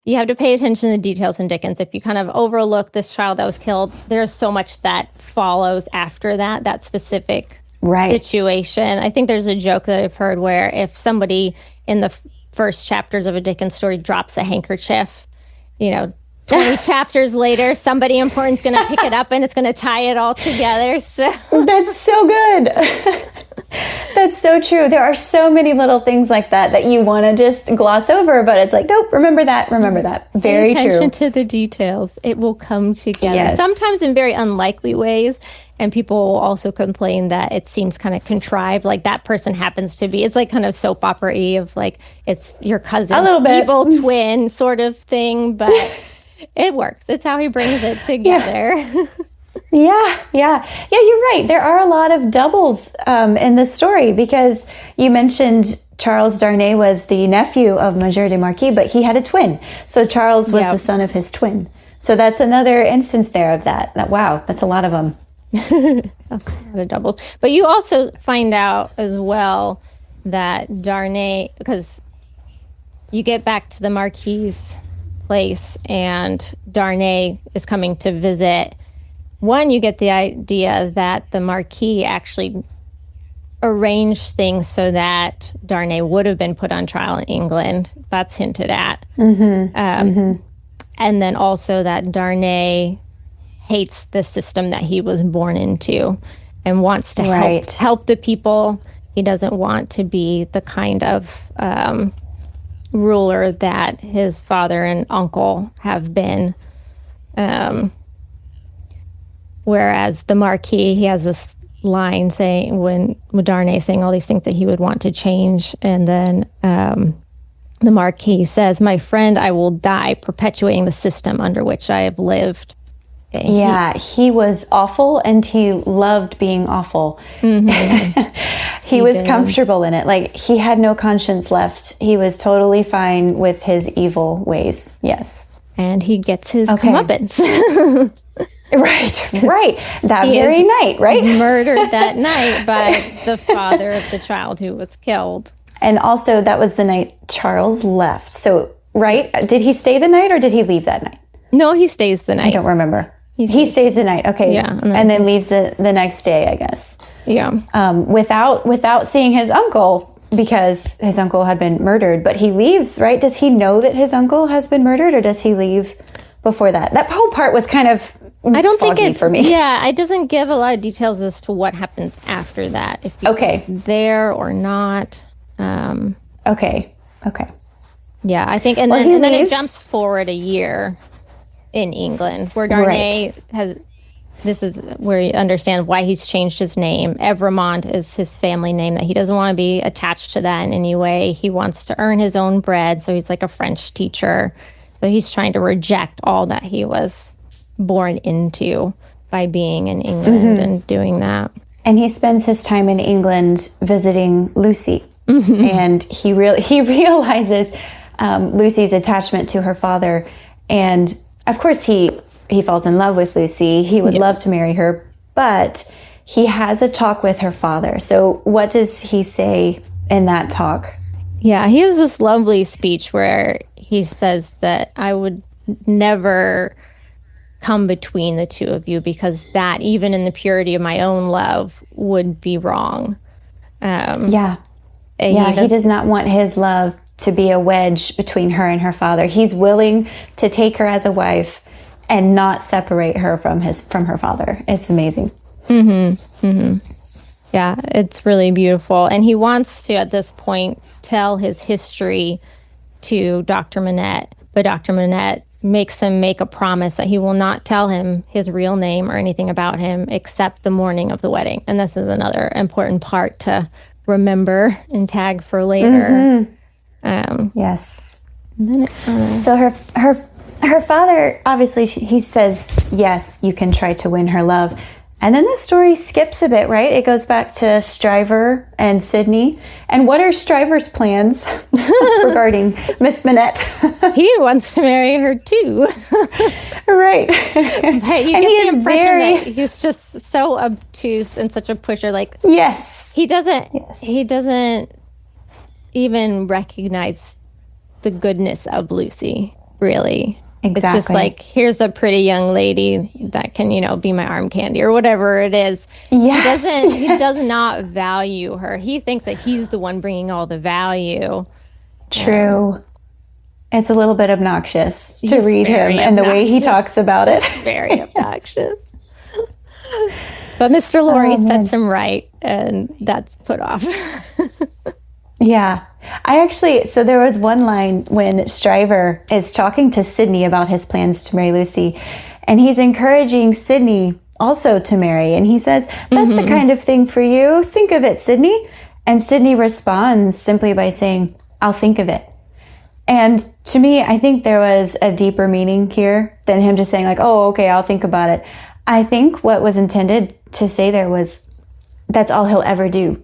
you have to pay attention to the details in Dickens. If you kind of overlook this child that was killed, there's so much that follows after that specific situation. I think there's a joke that I've heard where if somebody in the first chapters of a Dickens story drops a handkerchief, 20 chapters later, somebody important's going to pick it up and it's going to tie it all together. So that's so good. That's so true. There are so many little things like that you want to just gloss over, but it's like, nope, remember that. Very true. Pay attention to the details. It will come together. Yes. Sometimes in very unlikely ways. And people will also complain that it seems kind of contrived. Like that person happens to be, it's like kind of soap opera-y of like, it's your cousin's evil twin sort of thing, but it works. It's how he brings it together. Yeah. You're right. There are a lot of doubles in this story because you mentioned Charles Darnay was the nephew of Monsieur de Marquis, but he had a twin. So Charles was the son of his twin. So that's another instance there of that. Wow, that's a lot of them. That's a lot of doubles. But you also find out as well that Darnay, because you get back to the Marquis's place and Darnay is coming to visit. One, you get the idea that the Marquis actually arranged things so that Darnay would have been put on trial in England. That's hinted at. And then also that Darnay hates the system that he was born into and wants to help the people. He doesn't want to be the kind of ruler that his father and uncle have been. Whereas the Marquis, he has this line saying, when Darnay saying all these things that he would want to change, and then the Marquis says, "My friend, I will die perpetuating the system under which I have lived." He was awful and he loved being awful. He was comfortable in it. Like he had no conscience left. He was totally fine with his evil ways. Yes. And he gets his comeuppance. Right. That very night, right? Murdered that night by the father of the child who was killed. And also that was the night Charles left. So, right? Did he stay the night or did he leave that night? No, he stays the night. I don't remember. He stays the night. Okay. Yeah. And then leaves the next day, I guess. Yeah. Without seeing his uncle because his uncle had been murdered, but he leaves, right? Does he know that his uncle has been murdered or does he leave before that? That whole part was kind of I don't think it for me. Yeah, it doesn't give a lot of details as to what happens after that. If he was there or not. Okay. Yeah, I think, and then it jumps forward a year in England, where Darnay has. This is where you understand why he's changed his name. Evremont is his family name, that he doesn't want to be attached to that in any way. He wants to earn his own bread, so he's like a French teacher. So he's trying to reject all that he was born into by being in England and doing that. And he spends his time in England visiting Lucie. And he realizes Lucie's attachment to her father. And of course he falls in love with Lucie. He would love to marry her, but he has a talk with her father. So what does he say in that talk? Yeah, he has this lovely speech where he says that I would never come between the two of you because that, even in the purity of my own love, would be wrong. He does not want his love to be a wedge between her and her father. He's willing to take her as a wife and not separate her from her father. It's amazing. Yeah, it's really beautiful. And he wants to, at this point, tell his history to Dr. Manette, but Dr. Manette makes him make a promise that he will not tell him his real name or anything about him except the morning of the wedding. And this is another important part to remember and tag for later. Yes. So her father, obviously, he says, yes, you can try to win her love. And then the story skips a bit, right? It goes back to Stryver and Sydney. And what are Stryver's plans regarding Miss Manette? He wants to marry her too. Right. But you get the impression that he's just so obtuse and such a pusher. Like, he doesn't even recognize the goodness of Lucie, really. Exactly. It's just like, here's a pretty young lady that can, be my arm candy or whatever it is. He does not value her. He thinks that he's the one bringing all the value. True. It's a little bit obnoxious to He's read him very and the way he talks about it. Very obnoxious. But Mr. Lorry sets him right, and that's put off. Yeah. So there was one line when Stryver is talking to Sydney about his plans to marry Lucy, and he's encouraging Sydney also to marry. And he says, that's the kind of thing for you. Think of it, Sydney. And Sydney responds simply by saying, I'll think of it. And to me, I think there was a deeper meaning here than him just saying like, oh, okay, I'll think about it. I think what was intended to say there was, that's all he'll ever do.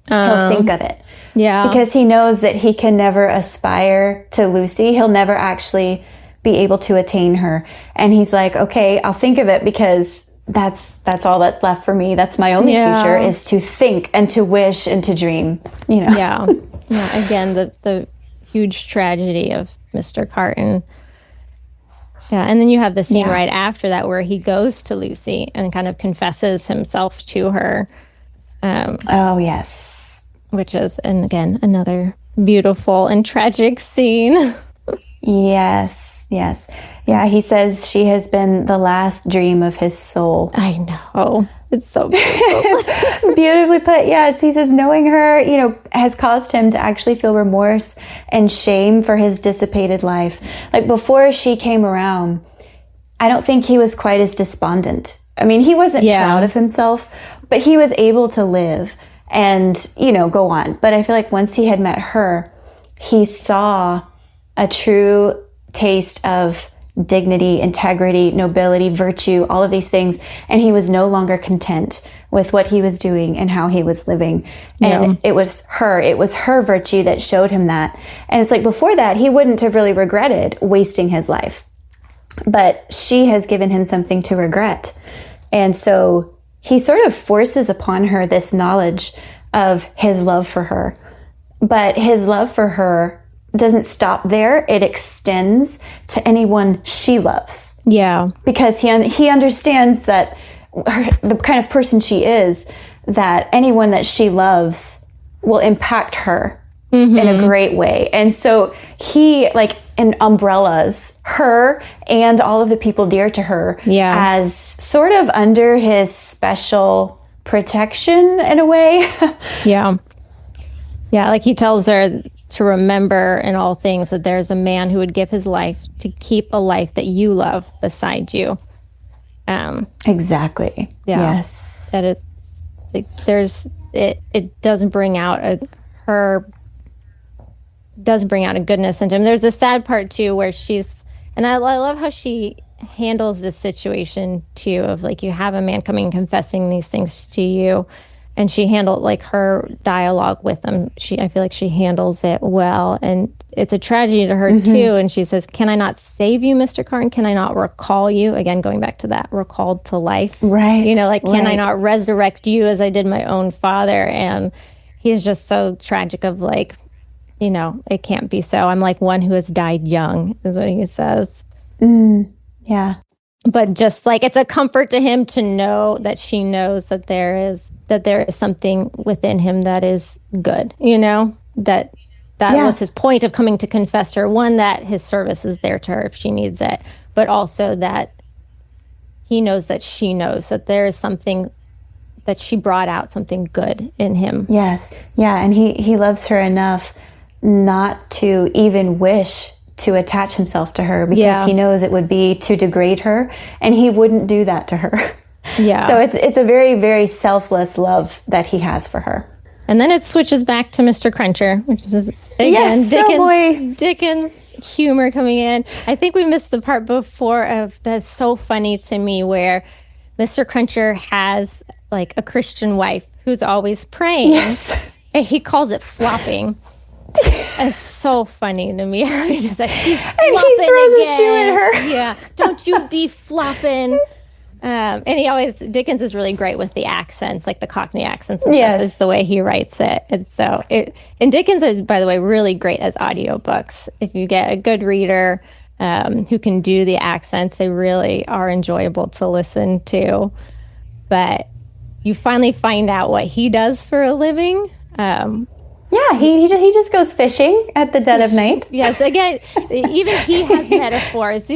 He'll think of it. Yeah. Because he knows that he can never aspire to Lucy. He'll never actually be able to attain her. And he's like, okay, I'll think of it because that's all that's left for me. That's my only future, is to think and to wish and to dream, you know? Yeah. Again, the huge tragedy of Mr. Carton. Yeah. And then you have the scene right after that where he goes to Lucy and kind of confesses himself to her. Oh, yes. Which is, and again, another beautiful and tragic scene. Yes. Yeah, he says she has been the last dream of his soul. I know. It's so beautiful. Beautifully put. Yes, he says knowing her, has caused him to actually feel remorse and shame for his dissipated life. Like before she came around, I don't think he was quite as despondent. I mean, he wasn't proud of himself, but he was able to live and, go on. But I feel like once he had met her, he saw a true taste of dignity, integrity, nobility, virtue, all of these things. And he was no longer content with what he was doing and how he was living. And it was her virtue that showed him that. And it's like before that, he wouldn't have really regretted wasting his life. But she has given him something to regret. And so he sort of forces upon her this knowledge of his love for her. But his love for her doesn't stop there. It extends to anyone she loves. Yeah. Because he understands that the kind of person she is, that anyone that she loves will impact her in a great way. And so he, umbrellas her and all of the people dear to her as sort of under his special protection in a way. Yeah, like he tells her to remember in all things that there's a man who would give his life to keep a life that you love beside you. Exactly. Yeah. Yes. That it's like it doesn't bring out a goodness into him. There's a sad part too where and I love how she handles this situation too, of like you have a man coming and confessing these things to you. And she handled her dialogue with him. I feel like she handles it well. And it's a tragedy to her too. And she says, can I not save you, Mr. Carton? Can I not recall you? Again, going back to that, recalled to life. Right. Can I not resurrect you as I did my own father? And he's just so tragic of it can't be so. I'm like one who has died young, is what he says. Yeah. But just it's a comfort to him to know that she knows that there is something within him that is good, that was his point of coming to confess to her. One, that his service is there to her if she needs it, but also that he knows that she knows that there is something that she brought out, something good in him. Yes. Yeah. And he loves her enough not to even wish to attach himself to her because he knows it would be to degrade her, and he wouldn't do that to her. Yeah. So it's a very, very selfless love that he has for her. And then it switches back to Mr. Cruncher, which is again Dickens humor coming in. I think we missed the part before that's so funny to me where Mr. Cruncher has a Christian wife who's always praying. Yes. And he calls it flopping. It's so funny to me. He's like, she's flopping and he throws again. A shoe at her. Yeah, don't you be flopping. And Dickens is really great with the accents, the Cockney accents and stuff, is the way he writes it. And Dickens is, by the way, really great as audiobooks. If you get a good reader who can do the accents, they really are enjoyable to listen to. But you finally find out what he does for a living. Yeah, he just goes fishing at the dead of night. Yes, again, even he has metaphors,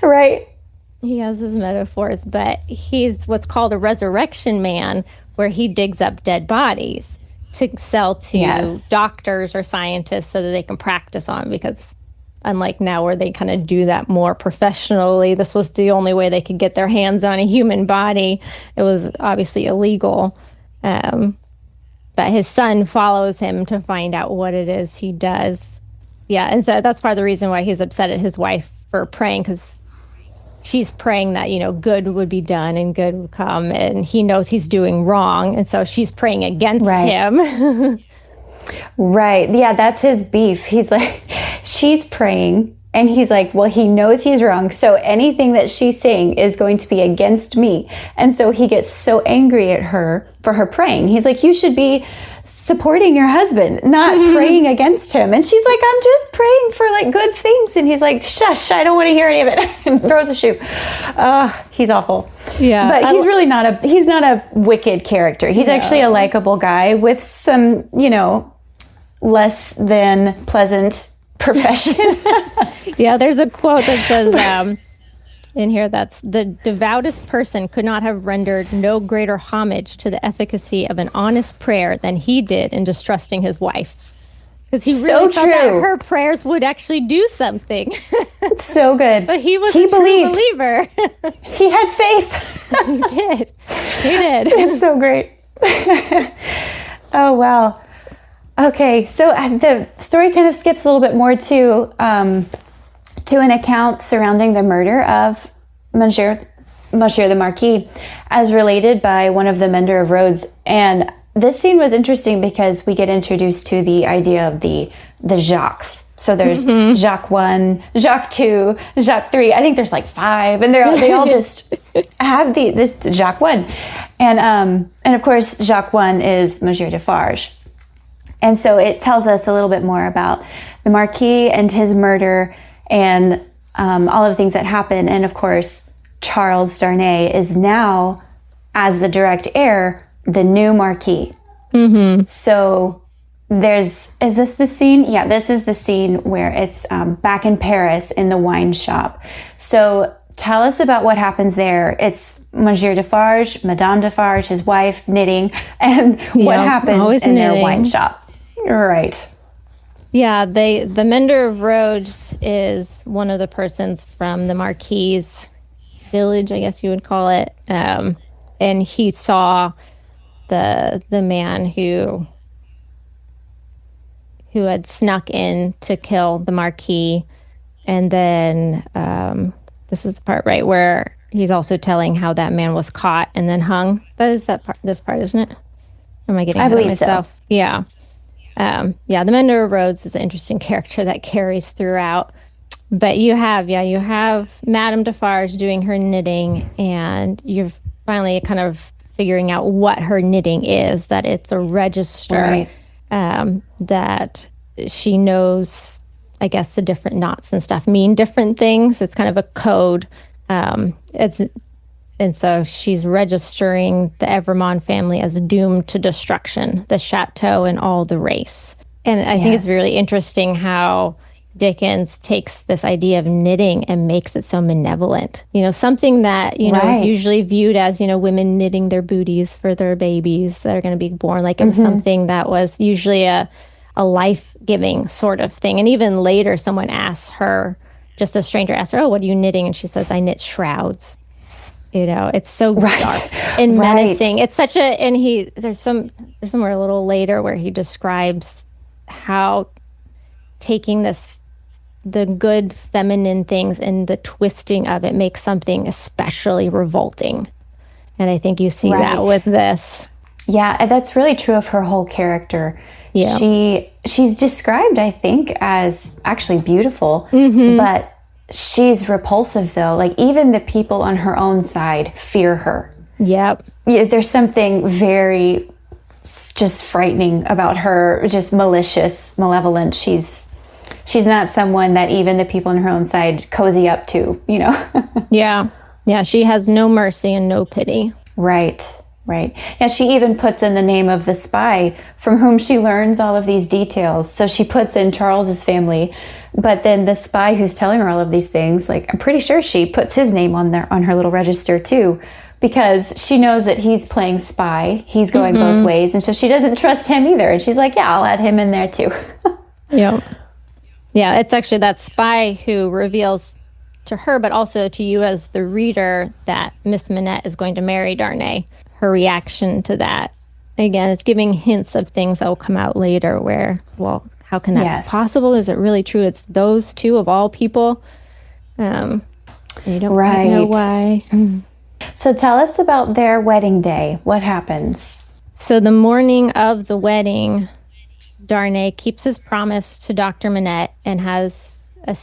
Right. He has his metaphors, but he's what's called a resurrection man, where he digs up dead bodies to sell to doctors or scientists so that they can practice on, because unlike now where they kind of do that more professionally, this was the only way they could get their hands on a human body. It was obviously illegal. But his son follows him to find out what it is he does. Yeah, and so that's part of the reason why he's upset at his wife for praying, because she's praying that, good would be done and good would come, and he knows he's doing wrong, and so she's praying against him. Right. Yeah, that's his beef. He's like, she's praying, and he's like, well, he knows he's wrong, so anything that she's saying is going to be against me. And so he gets so angry at her for her praying. He's like, you should be supporting your husband, not praying against him. And she's like, I'm just praying for good things. And he's like, shush, I don't want to hear any of it. And throws a shoe. He's awful. Yeah. But he's really not a wicked character. He's actually a likable guy with some, less than pleasant profession. Yeah, there's a quote that says in here, that's the devoutest person could not have rendered no greater homage to the efficacy of an honest prayer than he did in distrusting his wife. Because he really thought that her prayers would actually do something. It's so good. But he was a true believer. He had faith. He did. He did. It's so great. Oh, wow. Okay, so the story kind of skips a little bit more to an account surrounding the murder of Monsieur the Marquis, as related by one of the Mender of Roads. And this scene was interesting because we get introduced to the idea of the Jacques. So there's Jacques 1, Jacques 2, Jacques 3. I think there's 5, and they all just have this Jacques 1. And of course, Jacques 1 is Monsieur Defarge. And so it tells us a little bit more about the Marquis and his murder and all of the things that happen. And of course, Charles Darnay is now, as the direct heir, the new Marquis. So is this the scene? Yeah, this is the scene where it's back in Paris in the wine shop. So tell us about what happens there. It's Monsieur Defarge, Madame Defarge, his wife, knitting, and what happens in their wine shop. Right. Yeah, the Mender of Roads is one of the persons from the Marquis' village, I guess you would call it. And he saw the man who had snuck in to kill the Marquis. And then this is the part, right, where he's also telling how that man was caught and then hung. That is this part, isn't it? Or am I getting ahead of myself? So. Yeah. The Mender of Roads is an interesting character that carries throughout. But you have Madame Defarge doing her knitting, and you're finally kind of figuring out what her knitting is, that it's a register, that she knows, I guess, the different knots and stuff mean different things. It's kind of a code. And so she's registering the Evremond family as doomed to destruction, the chateau and all the race. And I think it's really interesting how Dickens takes this idea of knitting and makes it so malevolent. Something that, is usually viewed as, women knitting their booties for their babies that are going to be born. It was something that was usually a life-giving sort of thing. And even later, someone asks her, just a stranger asks her, oh, what are you knitting? And she says, I knit shrouds. It's so dark and menacing. It's such there's somewhere a little later where he describes how taking the good feminine things and the twisting of it makes something especially revolting. And I think you see that with this. Yeah, that's really true of her whole character. Yeah. She's described, I think, as actually beautiful, but she's repulsive, though. even the people on her own side fear her. Yep. Yeah, there's something very just frightening about her, just malicious, malevolent. She's not someone that even the people on her own side cozy up to, Yeah. Yeah, she has no mercy and no pity. Right. Right. Yeah, she even puts in the name of the spy from whom she learns all of these details. So she puts in Charles's family, but then the spy who's telling her all of these things, like, I'm pretty sure she puts his name on there on her little register too, because she knows that he's playing spy. He's going both ways. And so she doesn't trust him either. And she's like, yeah, I'll add him in there too. Yeah. Yeah, it's actually that spy who reveals to her, but also to you as the reader, that Miss Manette is going to marry Darnay. Her reaction to that, again, it's giving hints of things that will come out later where, well, how can that be possible? Is it really true? It's those two of all people. You don't quite know why. So tell us about their wedding day. What happens? So the morning of the wedding, Darnay keeps his promise to Dr. Manette and has a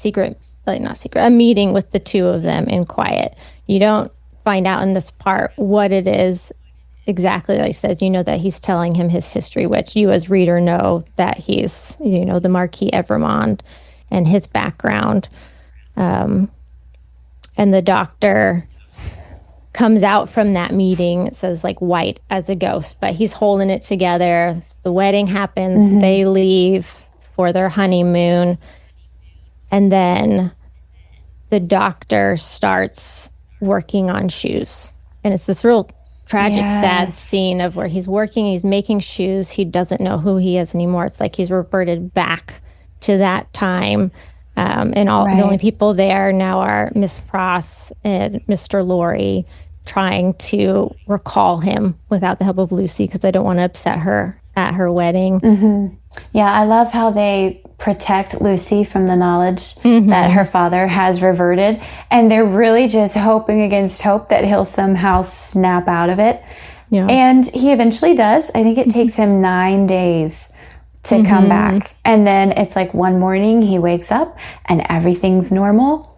meeting with the two of them in quiet. You don't find out in this part what it is exactly that he says. You know that he's telling him his history, which you as reader know that he's, the Marquis Evremond and his background. And the doctor comes out from that meeting, it says like white as a ghost, but he's holding it together. The wedding happens, they leave for their honeymoon, and then the doctor starts working on shoes. And it's this real tragic, sad scene of where he's working, he's making shoes, he doesn't know who he is anymore. It's like he's reverted back to that time. And all the only people there now are Miss Pross and Mr. Laurie, trying to recall him without the help of Lucie because they don't want to upset her at her wedding. Yeah, I love how they protect Lucie from the knowledge that her father has reverted. And they're really just hoping against hope that he'll somehow snap out of it. Yeah. And he eventually does. I think it takes him 9 days to come back. And then it's like one morning he wakes up and everything's normal.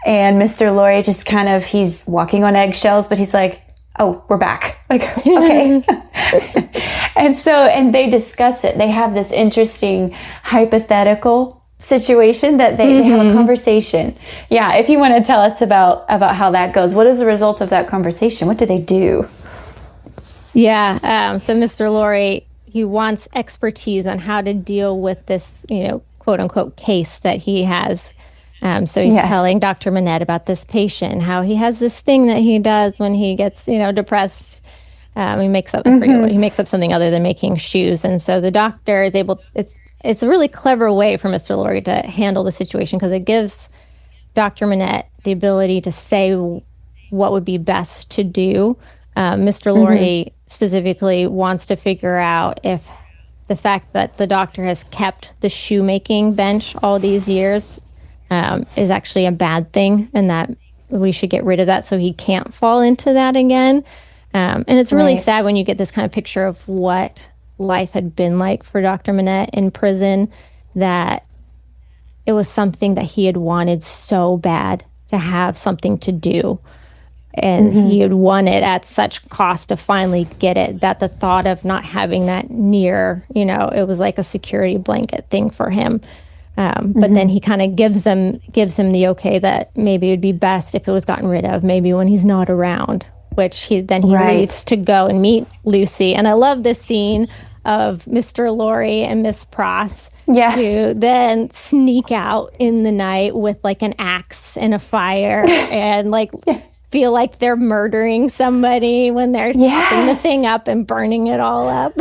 And Mr. Laurie just he's walking on eggshells, but he's like, oh, we're back. Like, okay. and they discuss it. They have this interesting hypothetical situation that they have a conversation. Yeah. If you want to tell us about how that goes, what is the result of that conversation? What do they do? Yeah. So Mr. Laurie, he wants expertise on how to deal with this, quote unquote case that he has. So he's telling Dr. Manette about this patient, how he has this thing that he does when he gets, depressed. He makes up, he makes up something other than making shoes. And so the doctor is able, it's a really clever way for Mr. Laurie to handle the situation because it gives Dr. Manette the ability to say what would be best to do. Mr. Laurie specifically wants to figure out if the fact that the doctor has kept the shoemaking bench all these years is actually a bad thing and that we should get rid of that so he can't fall into that again. And it's really sad when you get this kind of picture of what life had been like for Dr. Manette in prison, that it was something that he had wanted so bad to have something to do. And he had won it at such cost to finally get it, that the thought of not having that near, it was like a security blanket thing for him. But then he kind of gives him the okay that maybe it would be best if it was gotten rid of, maybe when he's not around, which he leaves to go and meet Lucie. And I love this scene of Mr. Laurie and Miss Pross, who then sneak out in the night with like an axe and a fire and feel like they're murdering somebody when they're chopping the thing up and burning it all up.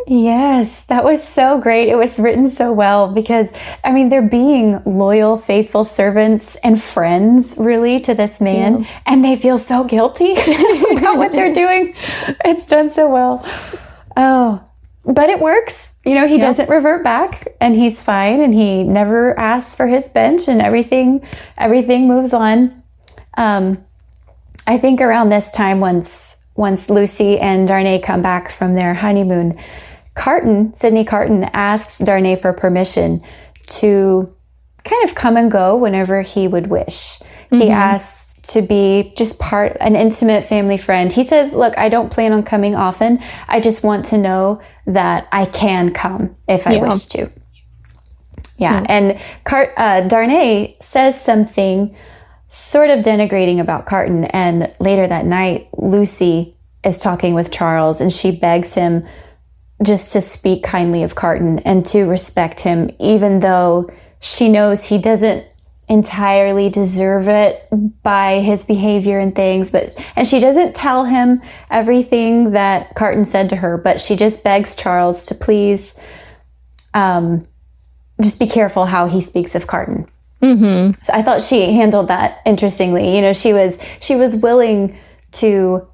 Yes, that was so great. It was written so well because, they're being loyal, faithful servants and friends, really, to this man. And they feel so guilty about what they're doing. It's done so well. Oh, but it works. He doesn't revert back and he's fine and he never asks for his bench and everything moves on. I think around this time, once Lucie and Darnay come back from their honeymoon, Sydney Carton asks Darnay for permission to kind of come and go whenever he would wish. He asks to be just an intimate family friend. He says, look, I don't plan on coming often. I just want to know that I can come if I wish to. Yeah. And Darnay says something sort of denigrating about Carton. And later that night, Lucie is talking with Charles, and she begs him just to speak kindly of Carton and to respect him, even though she knows he doesn't entirely deserve it by his behavior and things. And she doesn't tell him everything that Carton said to her, but she just begs Charles to please just be careful how he speaks of Carton. So I thought she handled that interestingly. She was willing to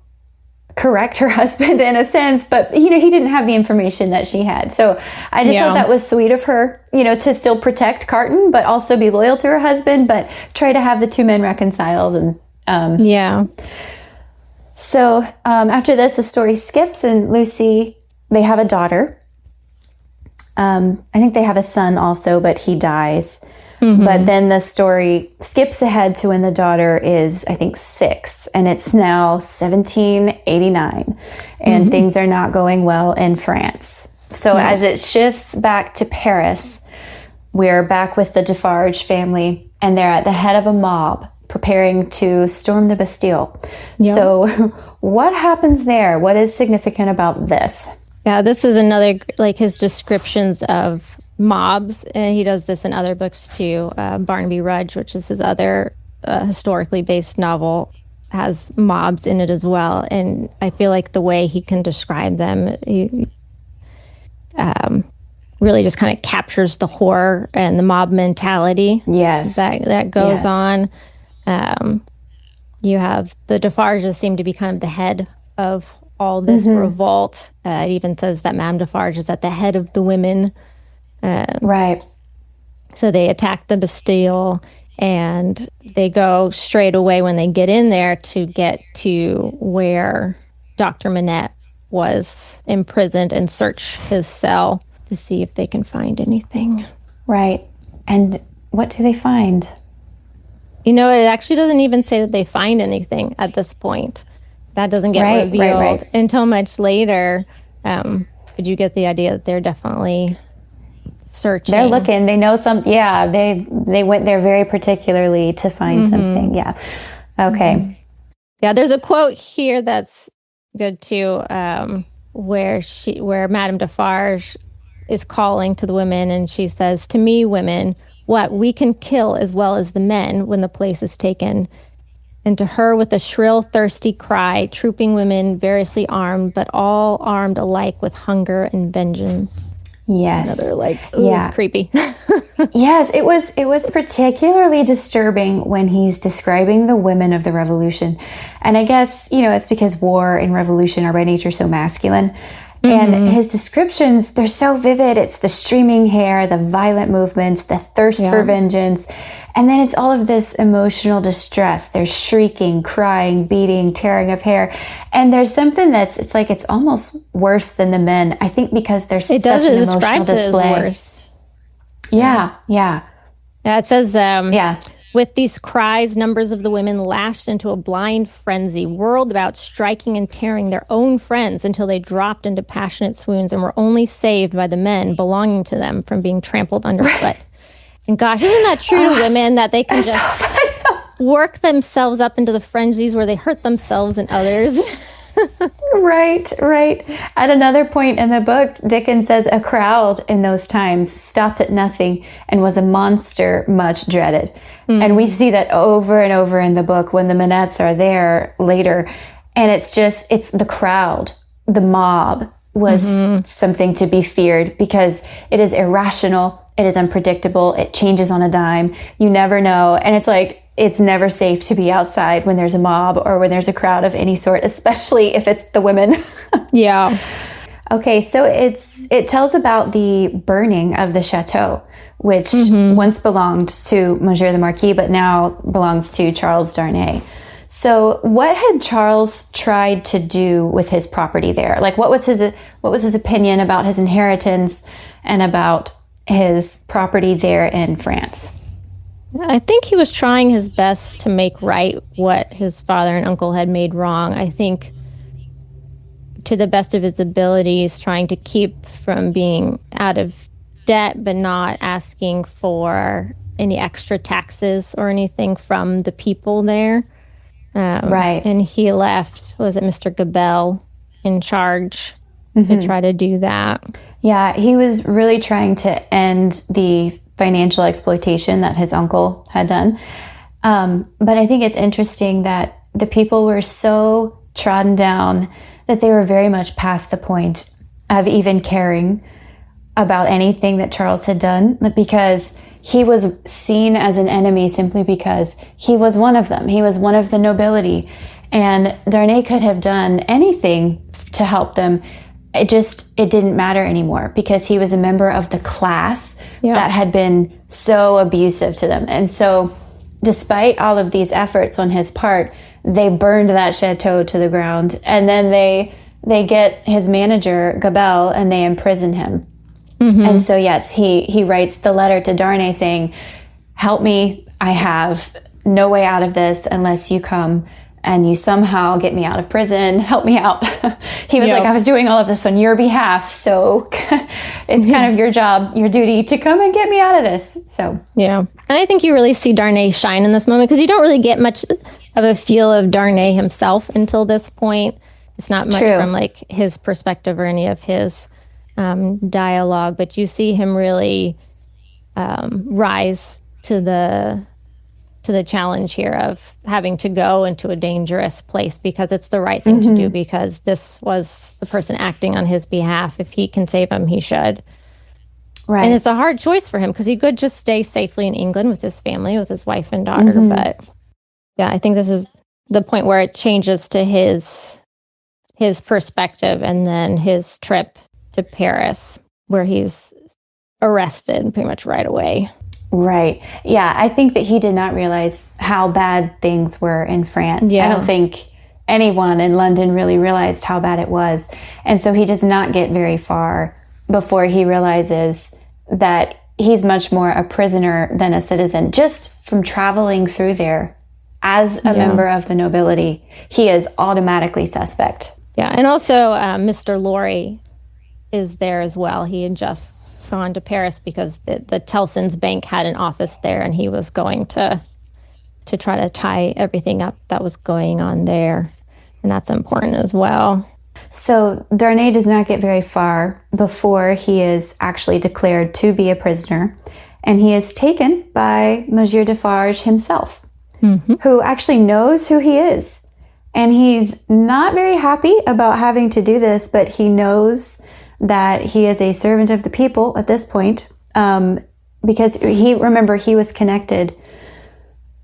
correct her husband in a sense, but he didn't have the information that she had. So I just thought that was sweet of her, to still protect Carton, but also be loyal to her husband, but try to have the two men reconciled. And so after this, the story skips, and Lucy, they have a daughter. I think they have a son also, but he dies. But then the story skips ahead to when the daughter is, I think, 6, and it's now 1789, and things are not going well in France. So as it shifts back to Paris, we're back with the Defarge family, and they're at the head of a mob preparing to storm the Bastille. So what happens there? What is significant about this? Yeah, this is another, like, his descriptions of mobs. He does this in other books too. Barnaby Rudge, which is his other historically based novel, has mobs in it as well. And I feel like the way he can describe them, he really just kind of captures the horror and the mob mentality. That goes on. You have the Defarges seem to be kind of the head of all this revolt. It even says that Madame Defarge is at the head of the women. Right. So they attack the Bastille, and they go straight away when they get in there to get to where Dr. Manette was imprisoned and search his cell to see if they can find anything. Right. And what do they find? It actually doesn't even say that they find anything at this point. That doesn't get revealed until much later. But you get the idea that they're definitely searching. They're looking. They know some. Yeah, they went there very particularly to find something. Yeah. Okay. Yeah, there's a quote here that's good too, where Madame Defarge is calling to the women, and she says, "To me, women, what we can kill as well as the men when the place is taken." And to her, with a shrill, thirsty cry, trooping women, variously armed, but all armed alike with hunger and vengeance. Yes. Another creepy. Yes, it was particularly disturbing when he's describing the women of the revolution. And I guess, it's because war and revolution are by nature so masculine. And his descriptions, they're so vivid. It's the streaming hair, the violent movements, the thirst for vengeance. And then it's all of this emotional distress. There's shrieking, crying, beating, tearing of hair. And there's something it's almost worse than the men. I think because there's such an emotional display. It worse. Yeah. It says, with these cries, numbers of the women lashed into a blind frenzy, whirled about striking and tearing their own friends until they dropped into passionate swoons and were only saved by the men belonging to them from being trampled underfoot. And gosh, isn't that true to women, that they can just work themselves up into the frenzies where they hurt themselves and others? Right. At another point in the book, Dickens says a crowd in those times stopped at nothing and was a monster much dreaded. And we see that over and over in the book when the Manettes are there later. And it's the crowd, the mob was something to be feared because it is irrational. It is unpredictable. It changes on a dime. You never know. And it's never safe to be outside when there's a mob or when there's a crowd of any sort, especially if it's the women. Yeah. Okay, so it tells about the burning of the chateau, which once belonged to Monsieur the Marquis, but now belongs to Charles Darnay. So what had Charles tried to do with his property there? What was his opinion about his inheritance and about his property there in France? I think he was trying his best to make right what his father and uncle had made wrong. I think to the best of his abilities, trying to keep from being out of debt, but not asking for any extra taxes or anything from the people there. Right. And he left, was it Mr. Gabelle in charge to try to do that? Yeah, he was really trying to end the financial exploitation that his uncle had done. But I think it's interesting that the people were so trodden down that they were very much past the point of even caring about anything that Charles had done, because he was seen as an enemy simply because he was one of them. He was one of the nobility. And Darnay could have done anything to help them. It didn't matter anymore because he was a member of the class that had been so abusive to them. And so despite all of these efforts on his part, they burned that chateau to the ground. And then they get his manager, Gabelle, and they imprison him. And so, yes, he writes the letter to Darnay saying, help me, I have no way out of this unless you come and you somehow get me out of prison, help me out. He was like, I was doing all of this on your behalf, so it's kind of your job, your duty to come and get me out of this. So yeah. And I think you really see Darnay shine in this moment because you don't really get much of a feel of Darnay himself until this point. It's not much from like his perspective or any of his dialogue, but you see him really rise to the challenge here of having to go into a dangerous place because it's the right thing to do, because this was the person acting on his behalf. If he can save him, he should. Right. And it's a hard choice for him because he could just stay safely in England with his family, with his wife and daughter. But yeah, I think this is the point where it changes to his perspective, and then his trip to Paris where he's arrested pretty much right away. Right. Yeah, I think that he did not realize how bad things were in France. I don't think anyone in London really realized how bad it was. And so he does not get very far before he realizes that he's much more a prisoner than a citizen. Just from traveling through there as a member of the nobility, he is automatically suspect. Yeah, and also Mr. Lorry is there as well. He had just gone to Paris because the Tellson's Bank had an office there, and he was going to try to tie everything up that was going on there. And that's important as well. So Darnay does not get very far before he is actually declared to be a prisoner, and he is taken by Monsieur Defarge himself, who actually knows who he is. And he's not very happy about having to do this, but he knows that he is a servant of the people at this point, because he was connected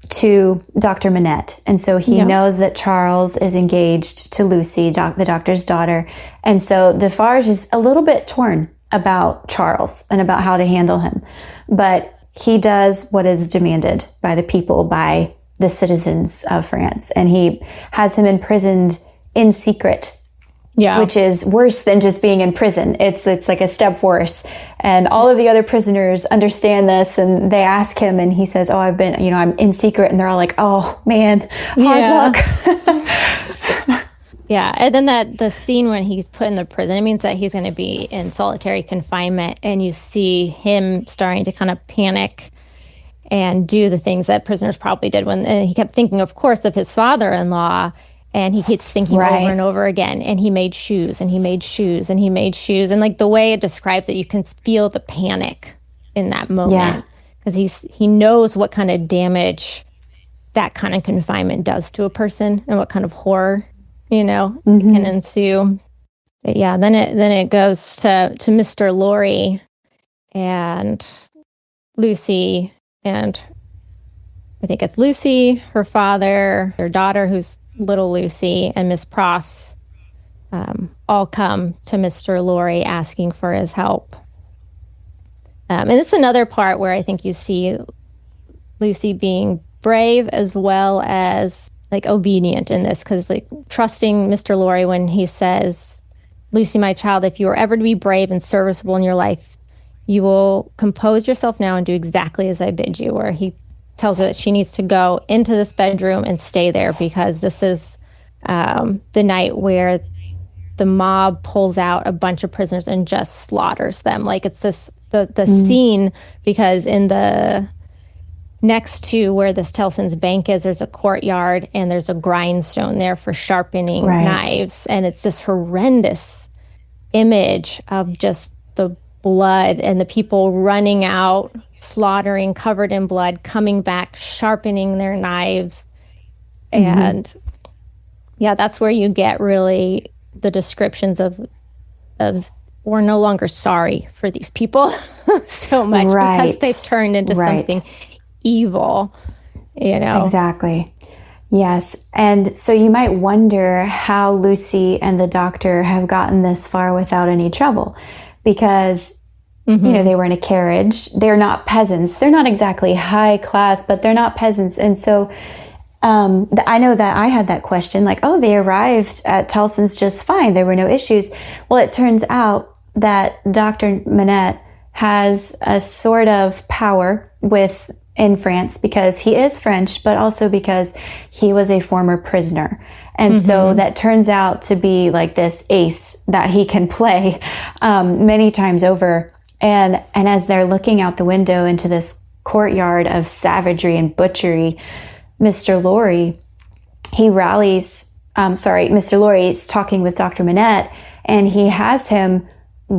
to Dr. Manette. And so he knows that Charles is engaged to Lucie, the doctor's daughter. And so Defarge is a little bit torn about Charles and about how to handle him. But he does what is demanded by the people, by the citizens of France. And he has him imprisoned in secret. Yeah. Which is worse than just being in prison. It's like a step worse. And all of the other prisoners understand this, and they ask him, and he says, I'm in secret. And they're all like, oh man, hard luck. Yeah. And then the scene when he's put in the prison, it means that he's going to be in solitary confinement, and you see him starting to kind of panic and do the things that prisoners probably did when he kept thinking, of course, of his father-in-law. And he keeps thinking over and over again. And he made shoes, and he made shoes, and he made shoes. And like the way it describes it, you can feel the panic in that moment. Because he knows what kind of damage that kind of confinement does to a person, and what kind of horror, can ensue. But yeah, then it goes to Mr. Lorry and Lucie, and I think it's Lucie, her father, her daughter, who's little Lucie, and Miss Pross all come to Mr. Lorry asking for his help. And it's another part where I think you see Lucie being brave as well as like obedient in this, because like trusting Mr. Lorry when he says, Lucie, my child, if you are ever to be brave and serviceable in your life, you will compose yourself now and do exactly as I bid you. Where he tells her that she needs to go into this bedroom and stay there, because this is the night where the mob pulls out a bunch of prisoners and just slaughters them. Like it's the scene, because in the next to where this Tellson's Bank is, there's a courtyard and there's a grindstone there for sharpening knives. And it's this horrendous image of just the blood and the people running out, slaughtering, covered in blood, coming back, sharpening their knives. And that's where you get really the descriptions of we're no longer sorry for these people so much because they've turned into something evil, Exactly. Yes. And so you might wonder how Lucie and the doctor have gotten this far without any trouble, because they were in a carriage. They're not peasants. They're not exactly high class, but they're not peasants. And so I know that I had that question, like, oh, they arrived at Tellson's just fine. There were no issues. Well, it turns out that Dr. Manette has a sort of power in France because he is French, but also because he was a former prisoner. And so that turns out to be like this ace that he can play many times over. And as they're looking out the window into this courtyard of savagery and butchery, Mr. Lorry, Mr. Lorry is talking with Dr. Manette, and he has him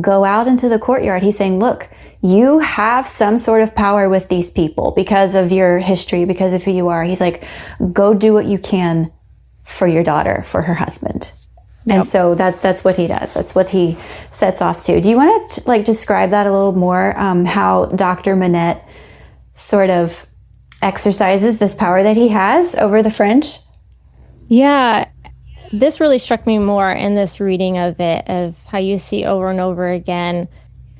go out into the courtyard. He's saying, look, you have some sort of power with these people because of your history, because of who you are. He's like, go do what you can for your daughter, for her husband. Yep. And so that's what he does. That's what he sets off to. Do you want to describe that a little more, how Dr. Manette sort of exercises this power that he has over the French? Yeah, this really struck me more in this reading of it, of how you see over and over again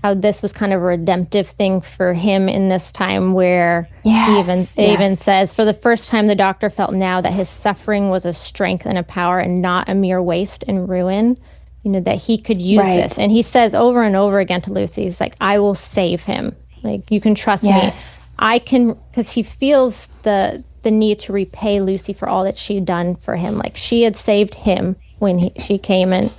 how this was kind of a redemptive thing for him in this time, where he even says, for the first time, the doctor felt now that his suffering was a strength and a power and not a mere waste and ruin, that he could use this. And he says over and over again to Lucie, he's like, I will save him. Like, you can trust me. I can, because he feels the need to repay Lucie for all that she'd done for him. Like, she had saved him when she came and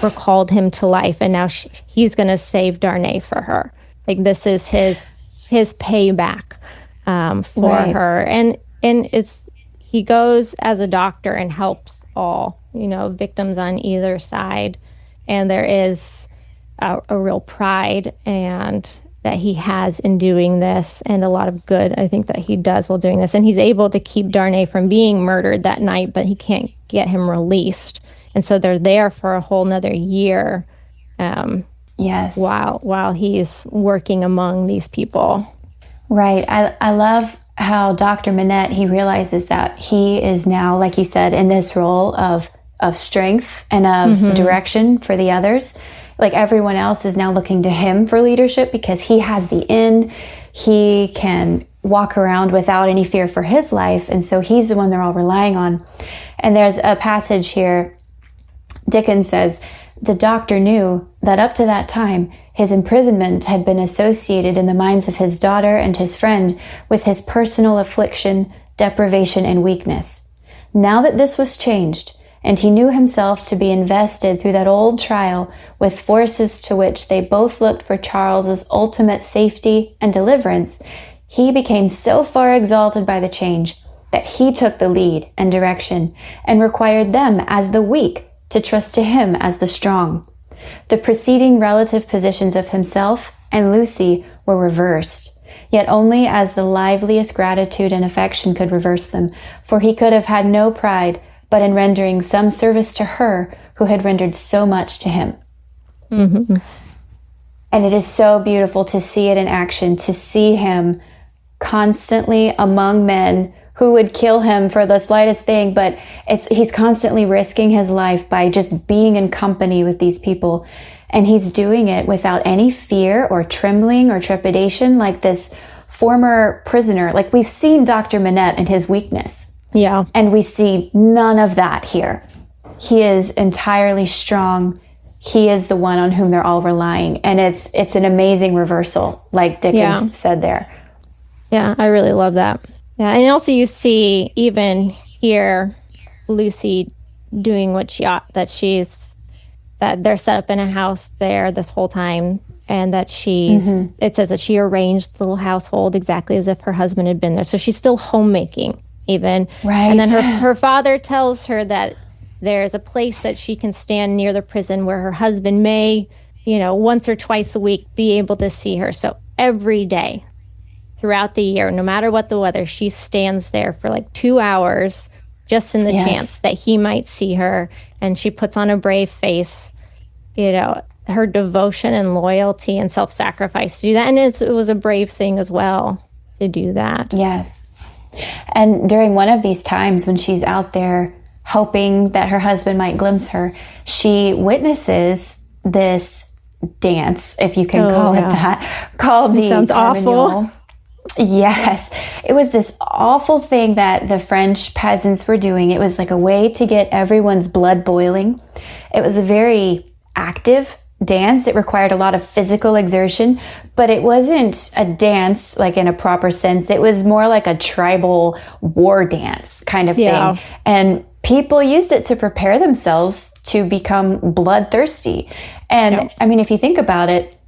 recalled him to life, and now he's going to save Darnay for her. Like, this is his payback for her, and he goes as a doctor and helps all victims on either side, and there is a real pride and that he has in doing this, and a lot of good I think that he does while doing this. And he's able to keep Darnay from being murdered that night, but he can't get him released. And so they're there for a whole nother year while he's working among these people. Right. I love how Dr. Manette, he realizes that he is now, like you said, in this role of strength and of direction for the others. Like, everyone else is now looking to him for leadership because he has the inn. He can walk around without any fear for his life. And so he's the one they're all relying on. And there's a passage here. Dickens says, the doctor knew that up to that time, his imprisonment had been associated in the minds of his daughter and his friend with his personal affliction, deprivation, and weakness. Now that this was changed, and he knew himself to be invested through that old trial with forces to which they both looked for Charles's ultimate safety and deliverance, he became so far exalted by the change that he took the lead and direction and required them as the weak to trust to him as the strong. The preceding relative positions of himself and Lucie were reversed, yet only as the liveliest gratitude and affection could reverse them, for he could have had no pride but in rendering some service to her who had rendered so much to him. And it is so beautiful to see it in action, to see him constantly among men who would kill him for the slightest thing, but he's constantly risking his life by just being in company with these people. And he's doing it without any fear or trembling or trepidation, like this former prisoner. Like, we've seen Dr. Manette and his weakness. Yeah. And we see none of that here. He is entirely strong. He is the one on whom they're all relying. And it's an amazing reversal, like Dickens said there. Yeah, I really love that. Yeah, and also you see even here Lucie doing what she ought, that she's that they're set up in a house there this whole time, and that it says that she arranged the little household exactly as if her husband had been there. So she's still homemaking even. Right. And then her father tells her that there's a place that she can stand near the prison where her husband may, once or twice a week be able to see her. So every day throughout the year, no matter what the weather, she stands there for like 2 hours just in the chance that he might see her. And she puts on a brave face, her devotion and loyalty and self-sacrifice to do that. And it was a brave thing as well to do that. Yes. And during one of these times when she's out there hoping that her husband might glimpse her, she witnesses this dance, if you can call it that, called the sounds awful. Yes. It was this awful thing that the French peasants were doing. It was like a way to get everyone's blood boiling. It was a very active dance. It required a lot of physical exertion, but it wasn't a dance like in a proper sense. It was more like a tribal war dance kind of thing. And people used it to prepare themselves to become bloodthirsty. And I mean, if you think about it,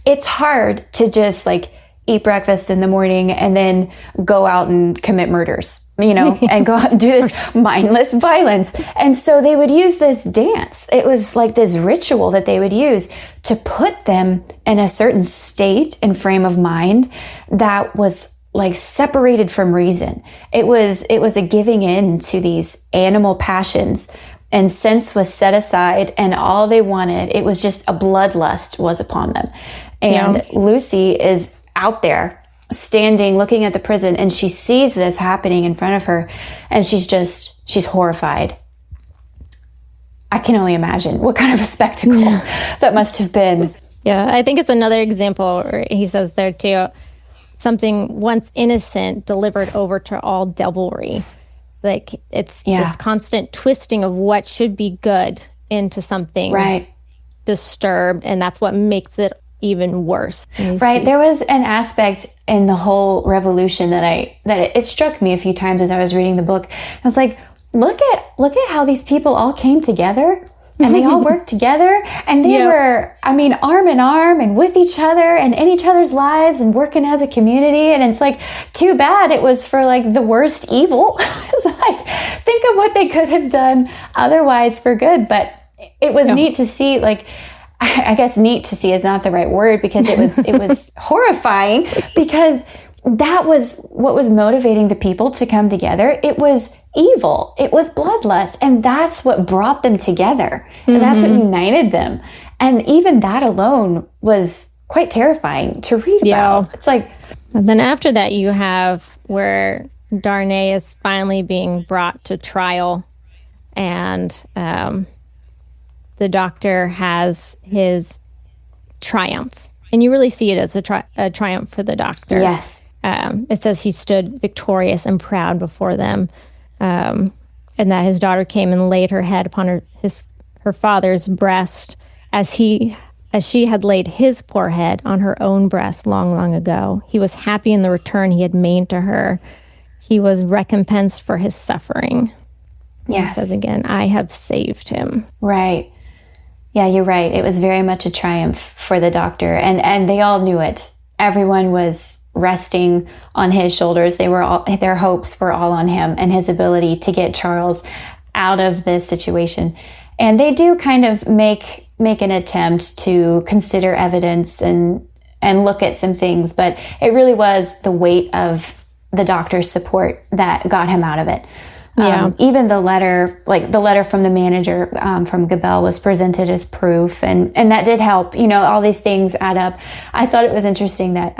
it's hard to just like eat breakfast in the morning and then go out and commit murders, and go out and do this mindless violence. And so they would use this dance. It was like this ritual that they would use to put them in a certain state and frame of mind that was like separated from reason. It was a giving in to these animal passions, and sense was set aside, and all they wanted, it was just a bloodlust was upon them. And Lucie is out there standing looking at the prison, and she sees this happening in front of her, and she's horrified. I can only imagine what kind of a spectacle that must have been. Yeah, I think it's another example, he says there too, something once innocent delivered over to all devilry. Like it's this constant twisting of what should be good into something disturbed, and that's what makes it even worse. Right. There was an aspect in the whole revolution that it struck me a few times as I was reading the book. I was like, look at how these people all came together, and they all worked together, and they were, arm in arm and with each other and in each other's lives and working as a community. And it's like, too bad it was for like the worst evil. It's like, think of what they could have done otherwise for good. But it was neat to see, like, I guess neat to see is not the right word, because it was horrifying, because that was what was motivating the people to come together. It was evil. It was bloodlust. And that's what brought them together. And that's what united them. And even that alone was quite terrifying to read about. It's like... And then after that, you have where Darnay is finally being brought to trial, and the doctor has his triumph. And you really see it as a triumph for the doctor. Yes. It says he stood victorious and proud before them, and that his daughter came and laid her head upon her father's breast as she had laid his poor head on her own breast long, long ago. He was happy in the return he had made to her. He was recompensed for his suffering. Yes. He says again, I have saved him. Right. Yeah, you're right. It was very much a triumph for the doctor, and they all knew it. Everyone was resting on his shoulders. Their hopes were all on him and his ability to get Charles out of this situation. And they do kind of make an attempt to consider evidence and look at some things, but it really was the weight of the doctor's support that got him out of it. Even the letter from the manager, from Gabelle, was presented as proof, and that did help. All these things add up. I thought it was interesting that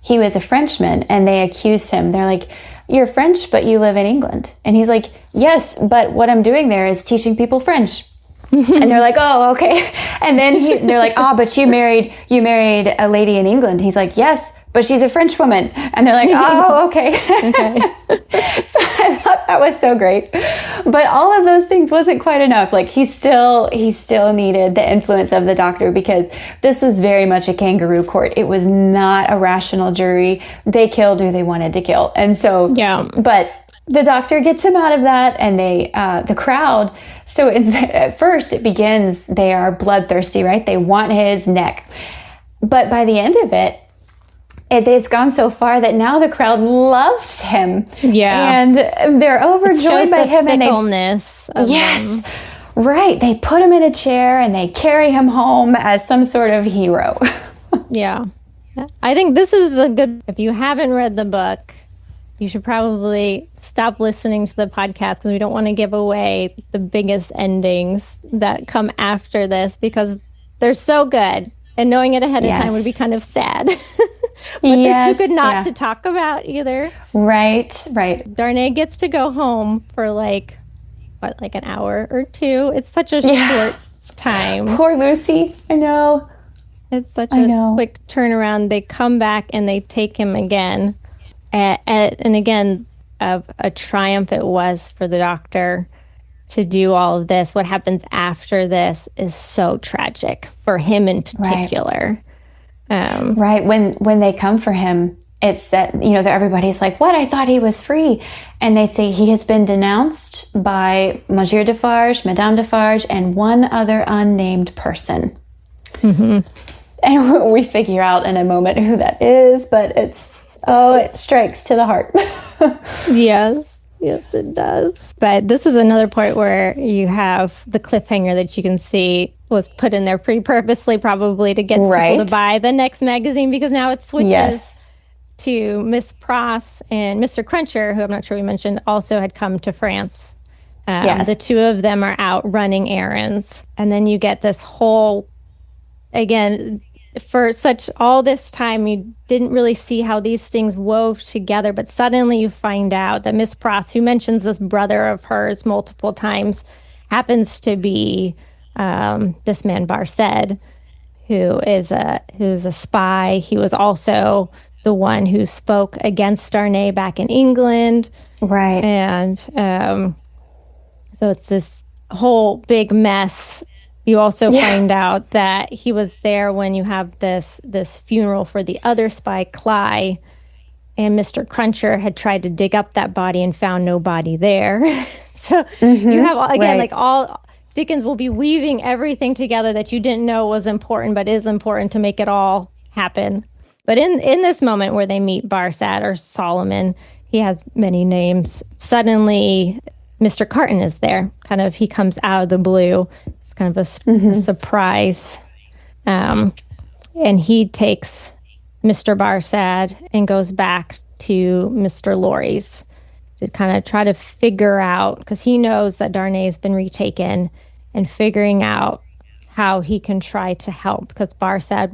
he was a Frenchman, and they accused him. They're like, "You're French, but you live in England." And he's like, "Yes, but what I'm doing there is teaching people French." And they're like, "Oh, okay." And then they're like, "Oh, but you married a lady in England." He's like, "Yes, but she's a French woman." And they're like, "Oh, okay." So I thought that was so great. But all of those things wasn't quite enough. Like he still needed the influence of the doctor, because this was very much a kangaroo court. It was not a rational jury. They killed who they wanted to kill. And so, but the doctor gets him out of that, and the crowd. So at first it begins, they are bloodthirsty, right? They want his neck. But by the end of it, it's gone so far that now the crowd loves him. Yeah. And they're overjoyed by him. And fickleness of yes. Right. They put him in a chair and they carry him home as some sort of hero. Yeah. I think this is a good, if you haven't read the book, you should probably stop listening to the podcast because we don't want to give away the biggest endings that come after this because they're so good. And knowing it ahead of time would be kind of sad. But they're too good not to talk about either. Right. Darnay gets to go home for like an hour or two. It's such a short time. Poor Lucy. I know. It's such a quick turnaround. They come back and they take him again. And again, a triumph it was for the doctor to do all of this. What happens after this is so tragic for him in particular. Right. When they come for him, it's that, that everybody's like, what? I thought he was free. And they say he has been denounced by Monsieur Defarge, Madame Defarge, and one other unnamed person. Mm-hmm. And we figure out in a moment who that is, but it strikes to the heart. Yes, it does. But this is another point where you have the cliffhanger that you can see was put in there pretty purposely, probably to get people to buy the next magazine, because now it switches to Miss Pross and Mr. Cruncher, who I'm not sure we mentioned, also had come to France. The two of them are out running errands. And then you get this whole, again, for all this time, you didn't really see how these things wove together, but suddenly you find out that Miss Pross, who mentions this brother of hers multiple times, happens to be this man Barced, who's a spy. He was also the one who spoke against Darnay back in England. Right. And so it's this whole big mess. You also find out that he was there when you have this funeral for the other spy, Cly, and Mr. Cruncher had tried to dig up that body and found no body there. So you have, again, all Dickens will be weaving everything together that you didn't know was important, but is important to make it all happen. But in this moment where they meet Barced or Solomon, he has many names. Suddenly, Mr. Carton is there. He comes out of the blue. It's kind of a surprise. And he takes Mr. Barced and goes back to Mr. Laurie's to kind of try to figure out, because he knows that Darnay has been retaken, and figuring out how he can try to help, because Barced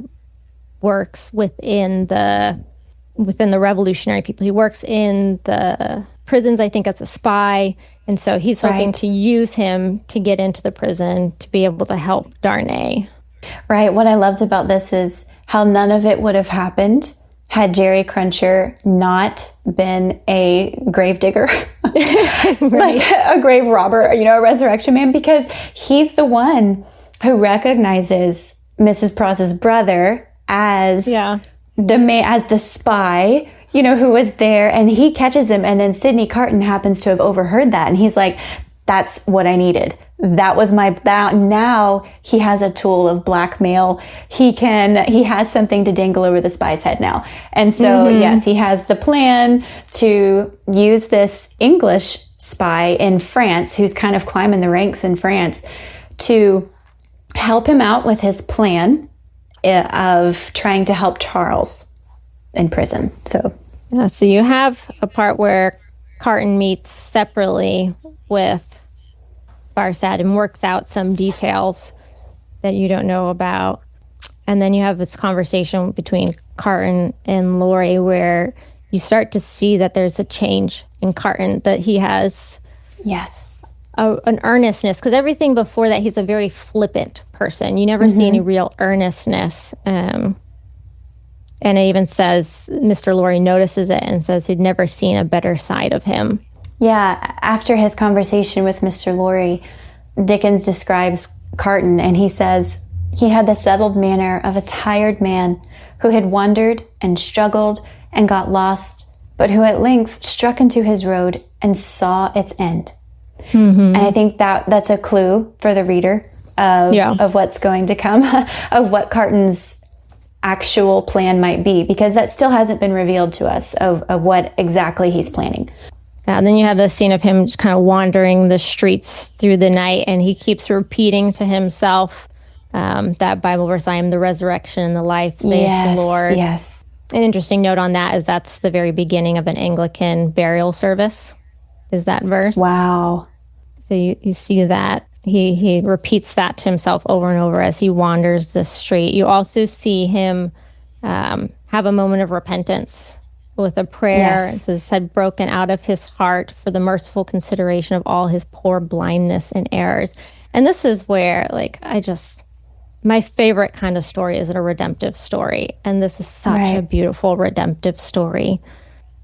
works within the revolutionary people. He works in the prisons, I think, as a spy. And so he's hoping to use him to get into the prison to be able to help Darnay. Right. What I loved about this is how none of it would have happened had Jerry Cruncher not been a gravedigger, like a grave robber, a resurrection man, because he's the one who recognizes Mrs. Pross's brother as the spy, who was there, and he catches him. And then Sydney Carton happens to have overheard that. And he's like, that's what I needed. That was now he has a tool of blackmail. He has something to dangle over the spy's head now. And so, yes, he has the plan to use this English spy in France, who's kind of climbing the ranks in France, to help him out with his plan of trying to help Charles in prison. So you have a part where Carton meets separately with Barced and works out some details that you don't know about. And then you have this conversation between Carton and Laurie where you start to see that there's a change in Carton, that he has an earnestness, because everything before that, he's a very flippant person. You never see any real earnestness. And it even says, Mr. Laurie notices it and says he'd never seen a better side of him. Yeah, after his conversation with Mr. Laurie, Dickens describes Carton, and he says, he had the settled manner of a tired man who had wandered and struggled and got lost, but who at length struck into his road and saw its end. And I think that's a clue for the reader of what's going to come, of what Carton's actual plan might be, because that still hasn't been revealed to us of what exactly he's planning. And then you have the scene of him just kind of wandering the streets through the night, and he keeps repeating to himself that Bible verse, I am the resurrection and the life, saith the Lord. Yes. An interesting note on that is that's the very beginning of an Anglican burial service, is that verse. Wow. So you see that. He repeats that to himself over and over as he wanders the street. You also see him have a moment of repentance with a prayer. It says, had broken out of his heart for the merciful consideration of all his poor blindness and errors. And this is where, my favorite kind of story is a redemptive story. And this is such a beautiful redemptive story,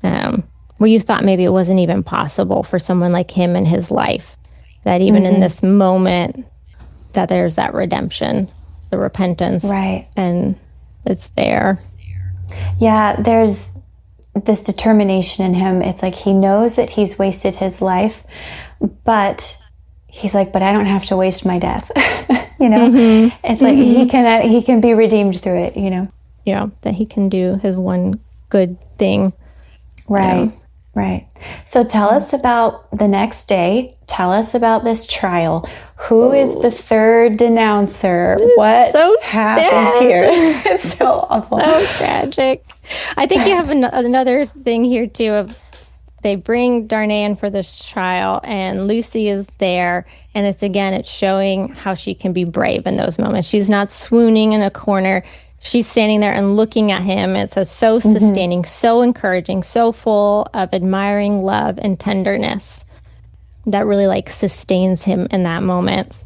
where you thought maybe it wasn't even possible for someone like him in his life, that even in this moment, that there's that redemption, the repentance. Right. And it's there. Yeah, there's this determination in him. It's like he knows that he's wasted his life, but he's like, but I don't have to waste my death. It's like he can be redeemed through it, Yeah, that he can do his one good thing. Right. Right. So tell us about the next day. Tell us about this trial. Who is the third denouncer? What happens here? It's so awful. So tragic. I think you have another thing here too of they bring Darnay in for this trial, and Lucie is there, and it's showing how she can be brave in those moments. She's not swooning in a corner. She's standing there and looking at him. It says so sustaining, so encouraging, so full of admiring love and tenderness that really sustains him in that moment.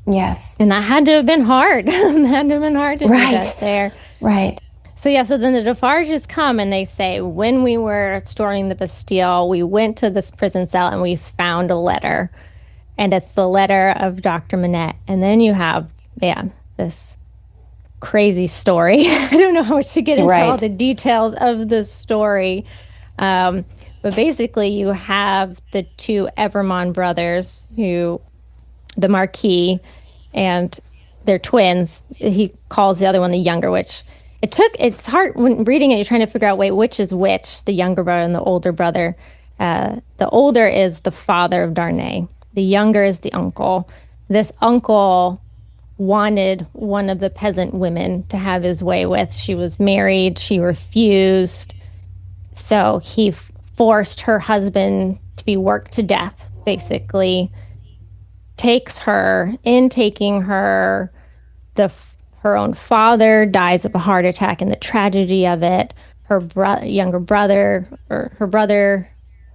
Yes. And that had to have been hard. That had to have been hard to do that there. Right. So then the Defarges come and they say, when we were storming the Bastille, we went to this prison cell and we found a letter. And it's the letter of Dr. Manette. And then you have, this crazy story. I don't know how much to get into all the details of the story. But basically you have the two Evermond brothers the Marquis, and they're twins. He calls the other one the younger, which it's hard when reading it, you're trying to figure out, which is which, the younger brother and the older brother. The older is the father of Darnay. The younger is the uncle. This uncle wanted one of the peasant women to have his way with. She was married. She refused. So he forced her husband to be worked to death, basically. Takes her. In taking her, her own father dies of a heart attack, and the tragedy of it. Her younger brother, or her brother,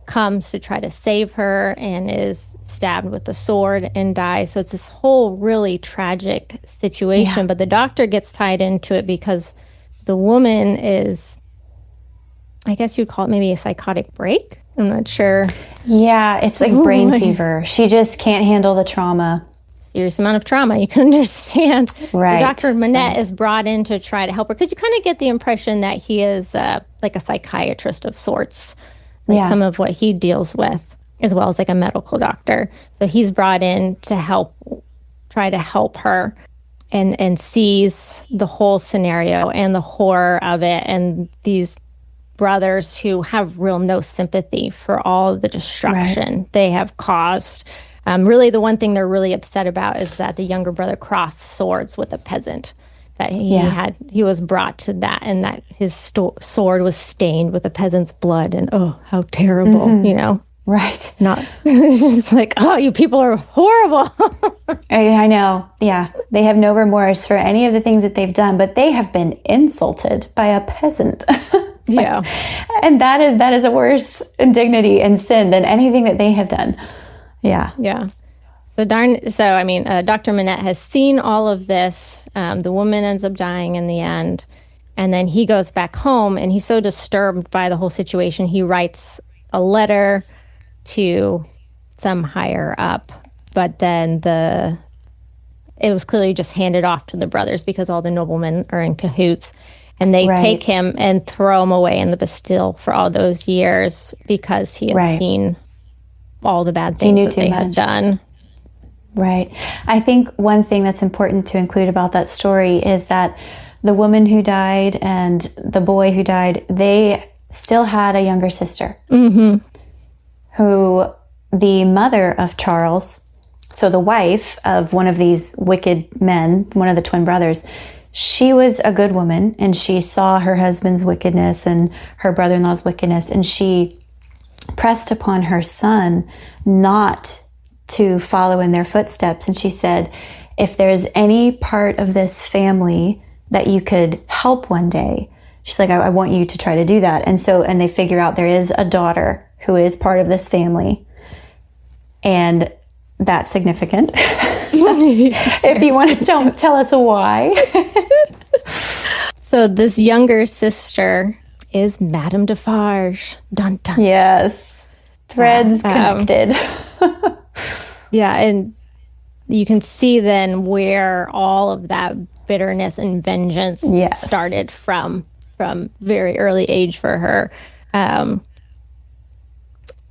comes to try to save her and is stabbed with a sword and dies. So it's this whole really tragic situation. But the doctor gets tied into it because the woman is, I guess you'd call it maybe a psychotic break. I'm not sure. Yeah, it's like brain fever. She just can't handle the trauma. Serious amount of trauma, you can understand. Right. Dr. Manette is brought in to try to help her, because you kind of get the impression that he is like a psychiatrist of sorts, some of what he deals with, as well as a medical doctor. So he's brought in to try to help her, and sees the whole scenario and the horror of it, and these brothers who have no sympathy for all the destruction they have caused. Really, the one thing they're really upset about is that the younger brother crossed swords with a peasant. That he was brought to that, and that his sword was stained with a peasant's blood, and how terrible, Right. It's just you people are horrible. I know. Yeah. They have no remorse for any of the things that they've done, but they have been insulted by a peasant. And that is a worse indignity and sin than anything that they have done. Yeah. Yeah. So Dr. Manette has seen all of this. The woman ends up dying in the end. And then he goes back home, and he's so disturbed by the whole situation, he writes a letter to some higher up. But then it was clearly just handed off to the brothers because all the noblemen are in cahoots. And they take him and throw him away in the Bastille for all those years because he had seen all the bad things that they had done. Right. I think one thing that's important to include about that story is that the woman who died and the boy who died, they still had a younger sister who the mother of Charles, so the wife of one of these wicked men, one of the twin brothers, she was a good woman, and she saw her husband's wickedness and her brother-in-law's wickedness, and she pressed upon her son not to follow in their footsteps. And she said, if there's any part of this family that you could help one day, she's like, I want you to try to do that. And they figure out there is a daughter who is part of this family. And that's significant. If you want to tell us why. So this younger sister is Madame Defarge. Dun, dun. Yes. Threads connected. Yeah, and you can see then where all of that bitterness and vengeance started from very early age for her. And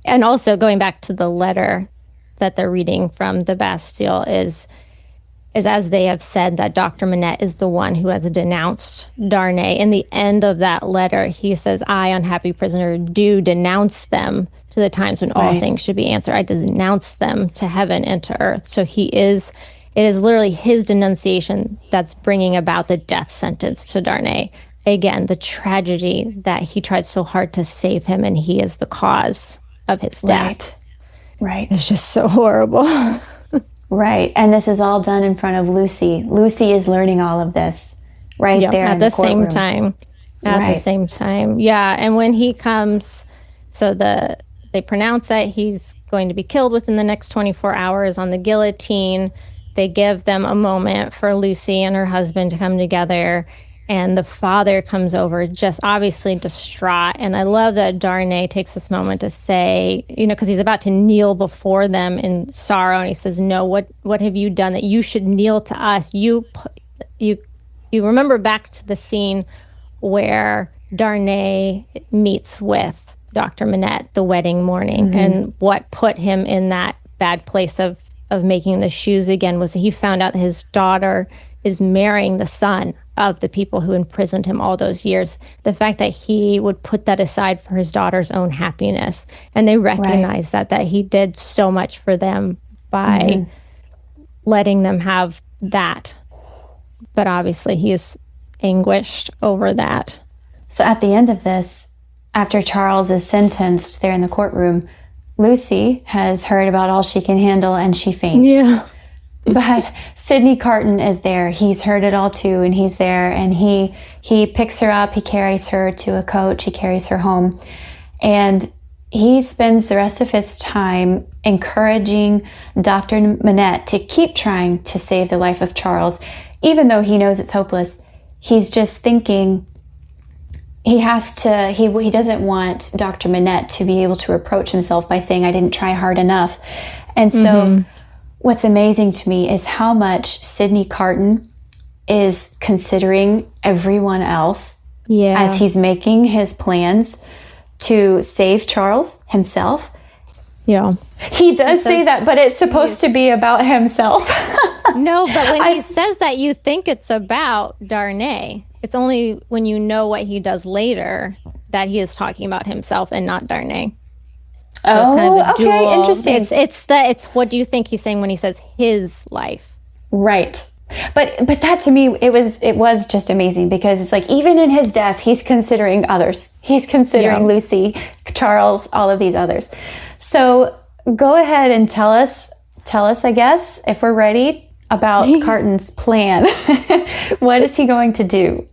also going back to the letter that they're reading from the Bastille is as they have said that Dr. Manette is the one who has denounced Darnay. In the end of that letter, he says, I, unhappy prisoner, do denounce them to the times when all things should be answered. I denounce them to heaven and to earth. So it is literally his denunciation that's bringing about the death sentence to Darnay. Again, the tragedy that he tried so hard to save him, and he is the cause of his death. Right. It's just so horrible. Right. And this is all done in front of Lucie. Lucie is learning all of this there at the same time. At the same time. Yeah. And when he comes, so they pronounce that he's going to be killed within the next 24 hours on the guillotine. They give them a moment for Lucie and her husband to come together. And the father comes over just obviously distraught. And I love that Darnay takes this moment to say, because he's about to kneel before them in sorrow. And he says, no, what have you done that you should kneel to us? You remember back to the scene where Darnay meets with Dr. Manette the wedding morning. And what put him in that bad place of making the shoes again was he found out that his daughter is marrying the son of the people who imprisoned him all those years. The fact that he would put that aside for his daughter's own happiness. And they recognize that he did so much for them by letting them have that. But obviously he is anguished over that. So at the end of this, after Charles is sentenced there in the courtroom, Lucie has heard about all she can handle and she faints. Yeah. But Sydney Carton is there. He's heard it all too, and he's there, and he picks her up, he carries her to a coach, he carries her home, and he spends the rest of his time encouraging Dr. Manette to keep trying to save the life of Charles, even though he knows it's hopeless. He's just thinking he doesn't want Dr. Manette to be able to reproach himself by saying, I didn't try hard enough. And so what's amazing to me is how much Sydney Carton is considering everyone else as he's making his plans to save Charles himself. Yeah. He does say that, but it's supposed to be about himself. No, but when he says that, you think it's about Darnay. It's only when you know what he does later that he is talking about himself and not Darnay. So it's kind of a dual. Interesting. It's what do you think he's saying when he says his life? Right. But that to me, it was just amazing, because it's like, even in his death, he's considering others. He's considering Lucie, Charles, all of these others. So go ahead and tell us, I guess, if we're ready, about Carton's plan. What is he going to do?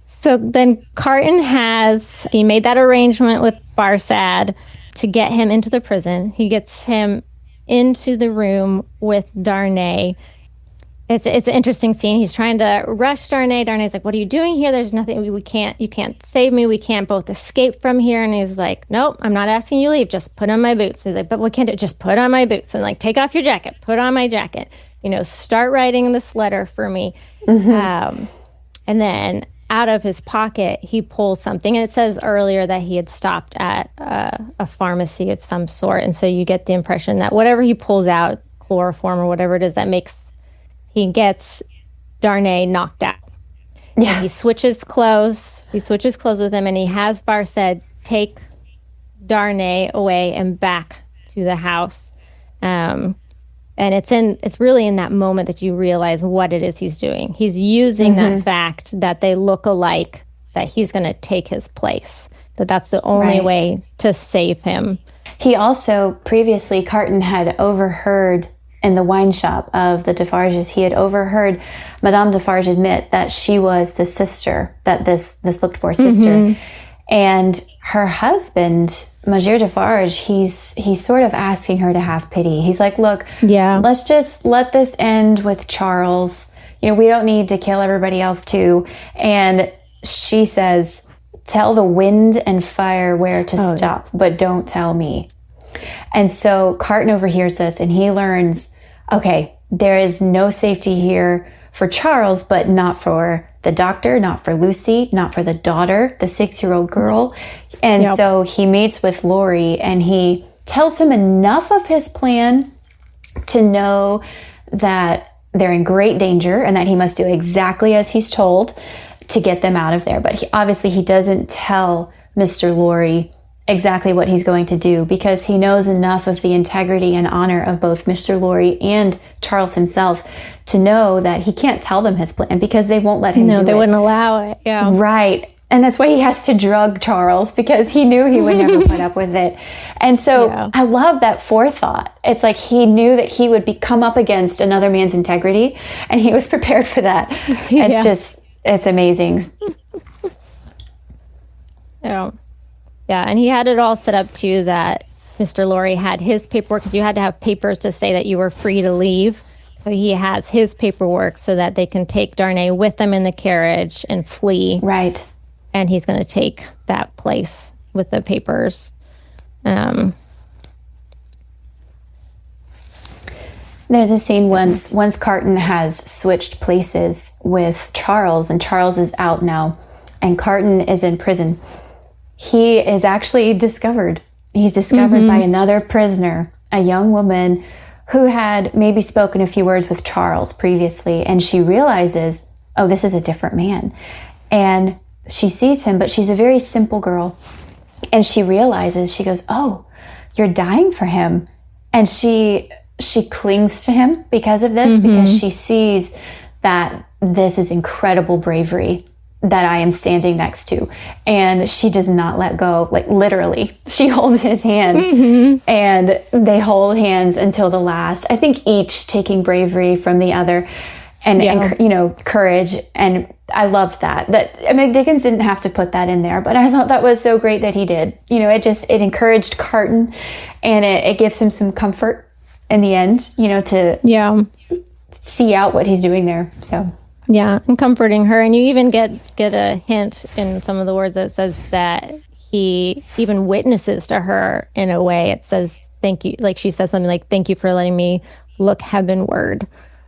So then Carton he made that arrangement with Barsad to get him into the prison. He gets him into the room with Darnay. It's an interesting scene. He's trying to rush Darnay. Darnay's like, what are you doing here? There's nothing, you can't save me. We can't both escape from here. And he's like, nope, I'm not asking you to leave. Just put on my boots. He's like, but we can't do it. Just put on my boots and like, take off your jacket, put on my jacket, start writing this letter for me. And then out of his pocket, he pulls something. And it says earlier that he had stopped at a pharmacy of some sort. And so you get the impression that whatever he pulls out, chloroform or whatever it is, he gets Darnay knocked out. Yeah. And he switches clothes. He switches clothes with him, and he has Barcet take Darnay away and back to the house. And it's really in that moment that you realize what it is he's doing. He's using that fact that they look alike, that he's going to take his place, that's the only way to save him. He also, previously, Carton had overheard in the wine shop of the Defarges, he had overheard Madame Defarge admit that she was the sister, that this looked-for sister. And her husband, Monsieur Defarge, he's sort of asking her to have pity. He's like, look, let's just let this end with Charles. We don't need to kill everybody else too. And she says, tell the wind and fire where to stop, but don't tell me. And so Carton overhears this, and he learns, okay, there is no safety here for Charles, but not for the doctor, not for Lucie, not for the daughter, the 6-year-old girl. And so he meets with Laurie, and he tells him enough of his plan to know that they're in great danger and that he must do exactly as he's told to get them out of there. But he doesn't tell Mr. Laurie exactly what he's going to do, because he knows enough of the integrity and honor of both Mr. Laurie and Charles himself to know that he can't tell them his plan, because they won't let him do it. No, they wouldn't allow it. Yeah. Right. And that's why he has to drug Charles, because he knew he would never put up with it. And so I love that forethought. It's like he knew that he would come up against another man's integrity, and he was prepared for that. It's amazing. Yeah, and he had it all set up too that Mr. Laurie had his paperwork, because you had to have papers to say that you were free to leave. So he has his paperwork so that they can take Darnay with them in the carriage and flee. Right. And he's going to take that place with the papers. There's a scene once Carton has switched places with Charles, and Charles is out now, and Carton is in prison. He is actually discovered. He's discovered by another prisoner, a young woman who had maybe spoken a few words with Charles previously, and she realizes, oh, this is a different man. And she sees him, but she's a very simple girl. And she realizes, she goes, oh, you're dying for him. And she clings to him because of this, because she sees that this is incredible bravery that I am standing next to. And she does not let go, like literally. She holds his hand and they hold hands until the last. I think each taking bravery from the other and courage. And I loved that. Dickens didn't have to put that in there, but I thought that was so great that he did. It encouraged Carton, and it gives him some comfort in the end, to see out what he's doing there. So yeah, and comforting her. And you even get a hint in some of the words that says that he even witnesses to her in a way. It says, thank you. Like she says something like, thank you for letting me look heavenward,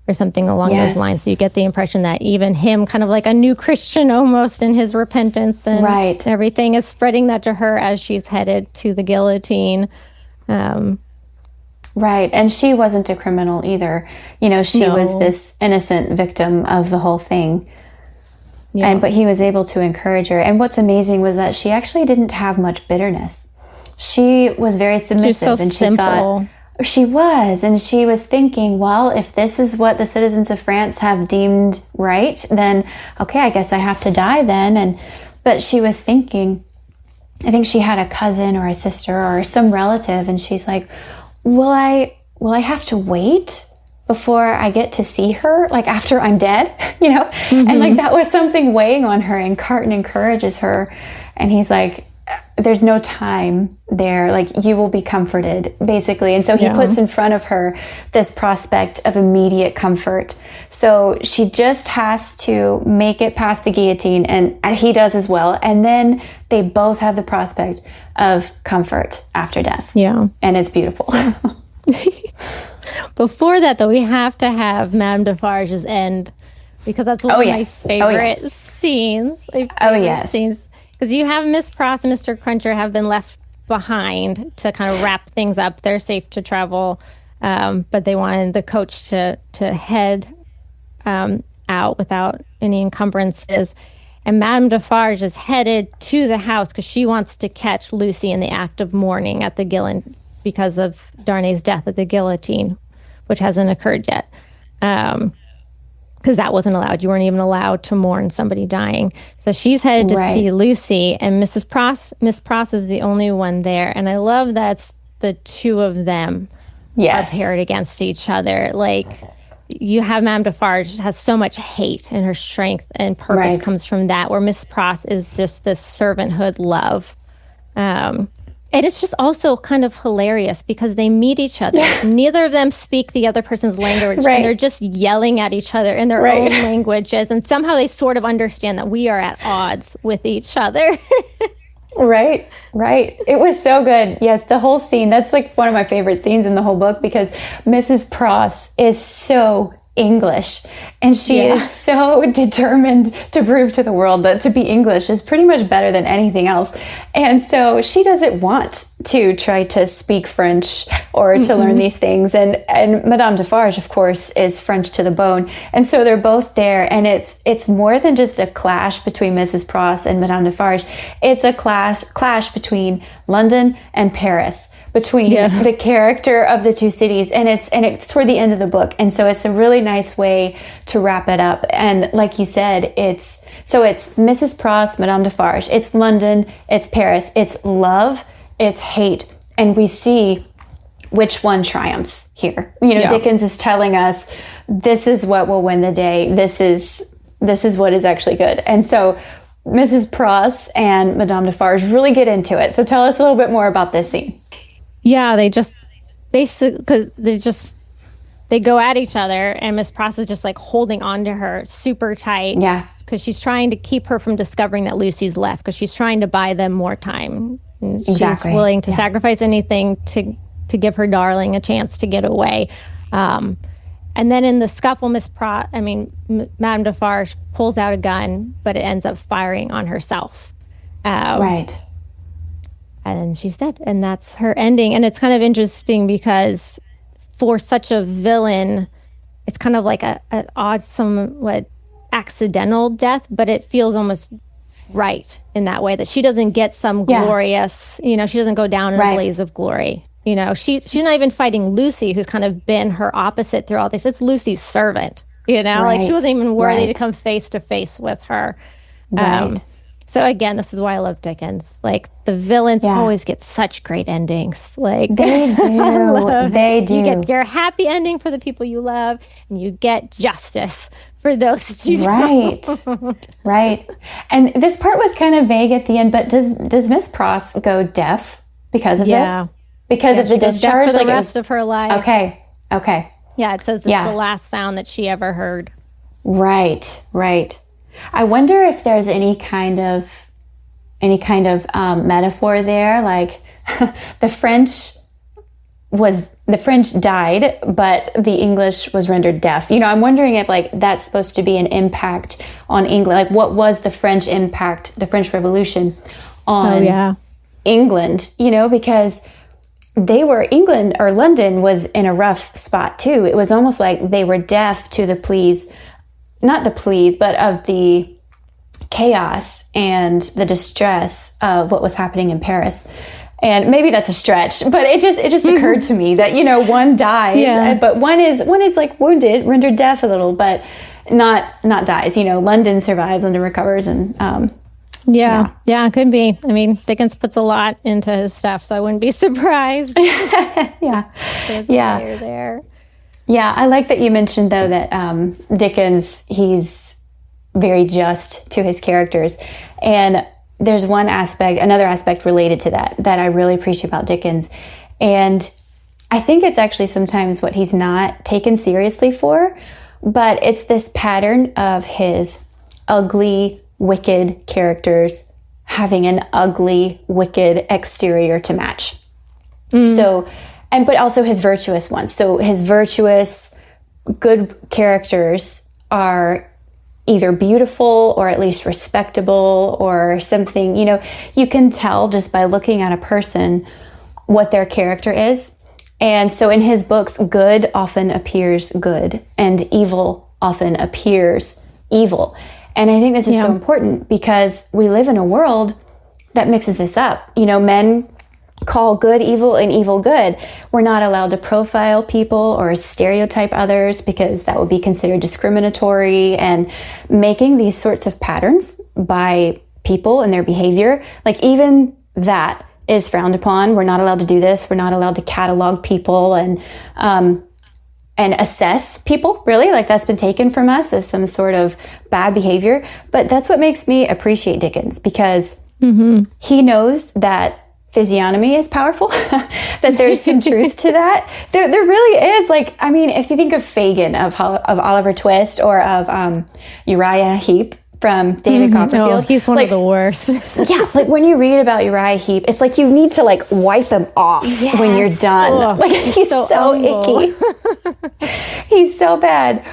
or something along those lines. So you get the impression that even him, kind of like a new Christian almost in his repentance and everything, is spreading that to her as she's headed to the guillotine. Right. And she wasn't a criminal either. She was this innocent victim of the whole thing. Yeah. But he was able to encourage her. And what's amazing was that she actually didn't have much bitterness. She was very submissive. She's so simple. She was. And she was thinking, well, if this is what the citizens of France have deemed right, then, okay, I guess I have to die then. But she was thinking, I think she had a cousin or a sister or some relative, and she's like, will I have to wait before I get to see her, like after I'm dead, And like that was something weighing on her, and Carton encourages her, and he's like, there's no time there, like you will be comforted, basically. And so he puts in front of her this prospect of immediate comfort. So she just has to make it past the guillotine, and he does as well. And then they both have the prospect of comfort after death. Yeah. And it's beautiful. Before that, though, we have to have Madame Defarge's end, because that's one of my favorite scenes. Scenes. Because you have Miss Pross and Mr. Cruncher have been left behind to kind of wrap things up. They're safe to travel, but they wanted the coach to head out without any encumbrances. And Madame Defarge is headed to the house because she wants to catch Lucie in the act of mourning at the because of Darnay's death at the guillotine, which hasn't occurred yet. Because that wasn't allowed. You weren't even allowed to mourn somebody dying. So she's headed to see Lucie, and Miss Pross is the only one there. And I love that's the two of them are paired against each other. Like, you have Madame Defarge has so much hate, and her strength and purpose comes from that, where Miss Pross is just this servanthood love. And it's just also kind of hilarious because they meet each other. Neither of them speak the other person's language, and they're just yelling at each other in their own languages. And somehow they sort of understand that we are at odds with each other. Right. It was so good. Yes, the whole scene. That's like one of my favorite scenes in the whole book because Mrs. Pross is so English, and she is so determined to prove to the world that to be English is pretty much better than anything else. And so she doesn't want to try to speak French or to learn these things. And Madame Defarge, of course, is French to the bone. And so they're both there, and it's more than just a clash between Mrs. Pross and Madame Defarge. It's a clash between London and Paris, between the character of the two cities, and it's toward the end of the book, and so it's a really nice way to wrap it up. And like you said, it's Mrs. Pross, Madame Defarge, it's London, it's Paris, it's love, it's hate, and we see which one triumphs here. Dickens is telling us this is what will win the day. This is what is actually good, and so Mrs. Pross and Madame Defarge really get into it. So tell us a little bit more about this scene. Yeah, they just basically, because they go at each other, and Miss Pross is just like holding on to her super tight. Yes. Because she's trying to keep her from discovering that Lucie's left, because she's trying to buy them more time. And she's willing to sacrifice anything to give her darling a chance to get away. And then in the scuffle, Madame Defarge pulls out a gun, but it ends up firing on herself. And then she's dead, and that's her ending. And it's kind of interesting because for such a villain, it's kind of like an odd, somewhat accidental death, but it feels almost right in that way, that she doesn't get some glorious, she doesn't go down in a blaze of glory. She's not even fighting Lucie, who's kind of been her opposite through all this. It's Lucie's servant, like she wasn't even worthy to come face to face with her. So again, this is why I love Dickens. Like, the villains always get such great endings. Like, they do. They do. You get your happy ending for the people you love, and you get justice for those that you don't. Right. And this part was kind of vague at the end, but does Miss Pross go deaf because of this? Because of the discharge? For the rest of her life. Okay. Yeah, it says it's the last sound that she ever heard. Right. I wonder if there's any kind of metaphor there, like the French died, but the English was rendered deaf. I'm wondering if like that's supposed to be an impact on England. Like, what was the French impact, the French Revolution on England? Because England or London was in a rough spot too. It was almost like they were deaf to the pleas. Not the pleas, but of the chaos and the distress of what was happening in Paris. And maybe that's a stretch, but it just occurred to me that, one dies, but one is like wounded, rendered deaf a little, but not dies. London survives, London recovers, and it could be. I mean, Dickens puts a lot into his stuff, so I wouldn't be surprised. There's a layer there. Yeah, I like that you mentioned, though, that Dickens, he's very just to his characters. And there's another aspect related to that I really appreciate about Dickens. And I think it's actually sometimes what he's not taken seriously for, but it's this pattern of his ugly, wicked characters having an ugly, wicked exterior to match. So... but also his virtuous ones. So his virtuous, good characters are either beautiful or at least respectable or something. You know, you can tell just by looking at a person what their character is. And so in his books, good often appears good and evil often appears evil. And I think this is so important because we live in a world that mixes this up. You know, men call good evil and evil good. We're not allowed to profile people or stereotype others because that would be considered discriminatory, and making these sorts of patterns by people and their behavior, like even that is frowned upon. We're not allowed to do this. We're not allowed to catalog people and assess people, really. Like that's been taken from us as some sort of bad behavior. But that's what makes me appreciate Dickens, because he knows that physiognomy is powerful, that there's some truth to that. There really is. Like, I mean, if you think of Fagin of Oliver Twist, or of Uriah Heep from David Copperfield. Oh, he's one of the worst. Yeah, like when you read about Uriah Heep, it's like you need to like wipe them off when you're done. Oh, like he's so icky. He's so bad.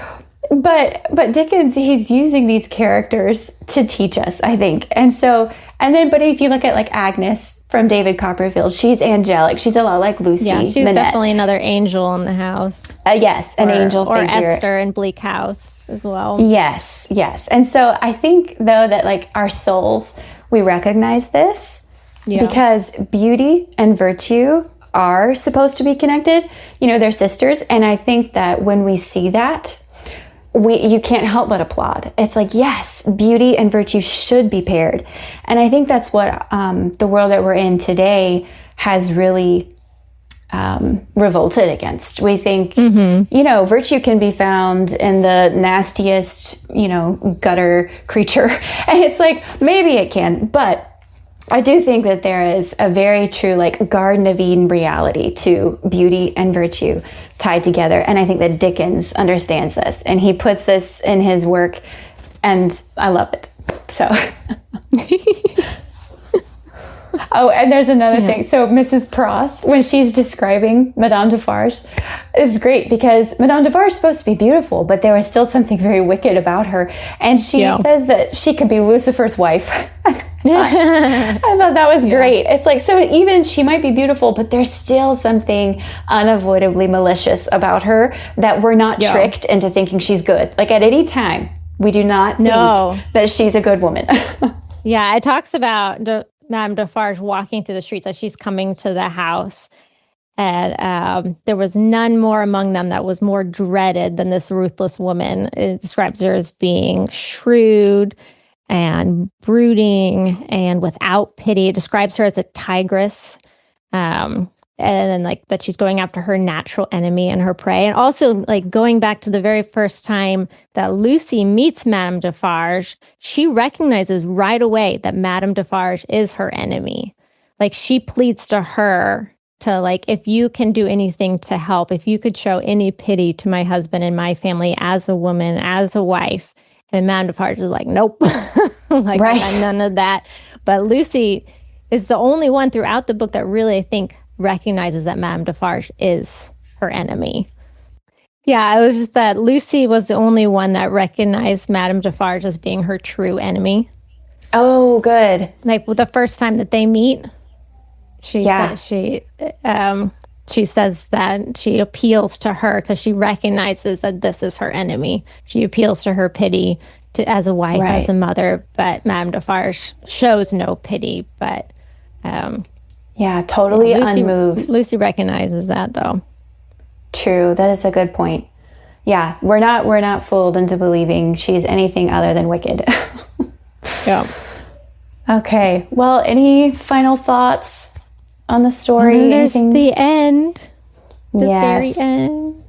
But Dickens, he's using these characters to teach us, I think. But if you look at like Agnes from David Copperfield, she's angelic. She's a lot like Lucie Yeah, she's Manette. definitely another angel in the house. Yes, an angel or figure. Or Esther in Bleak House as well. Yes. And so I think, though, that like our souls, we recognize this because beauty and virtue are supposed to be connected. You know, they're sisters. And I think that when we see that, you can't help but applaud. It's like, yes, beauty and virtue should be paired. And I think that's what the world that we're in today has really revolted against. We think, you know, virtue can be found in the nastiest, you know, gutter creature. And it's like, maybe it can, but I do think that there is a very true like Garden of Eden reality to beauty and virtue tied together. And I think that Dickens understands this, and he puts this in his work, and I love it. So. Oh, and there's another thing. So Mrs. Pross, when she's describing Madame Defarge, is great because Madame Defarge is supposed to be beautiful, but there was still something very wicked about her. And she says that she could be Lucifer's wife. I thought that was great. It's like, so even she might be beautiful, but there's still something unavoidably malicious about her that we're not tricked into thinking she's good. Like at any time, we do not think that she's a good woman. Yeah, it talks about Madame Defarge walking through the streets as she's coming to the house. And there was none more among them that was more dreaded than this ruthless woman. It describes her as being shrewd and brooding and without pity. It describes her as a tigress. And then like that she's going after her natural enemy and her prey. And also like going back to the very first time that Lucie meets Madame Defarge, she recognizes right away that Madame Defarge is her enemy. Like she pleads to her to like, if you can do anything to help, if you could show any pity to my husband and my family as a woman, as a wife. And Madame Defarge is like, nope, like none of that. But Lucie is the only one throughout the book that really, I think, recognizes that Madame Defarge is her enemy. Yeah, it was just that Lucie was the only one that recognized Madame Defarge as being her true enemy. Oh, good. Like the first time that they meet, she says that she appeals to her because she recognizes that this is her enemy. She appeals to her pity as a wife, as a mother, but Madame Defarge shows no pity. But totally unmoved. Lucie recognizes that, though. True, that is a good point. Yeah, we're not fooled into believing she's anything other than wicked. Yeah. Okay. Well, any final thoughts on the story? There's the end. The very end.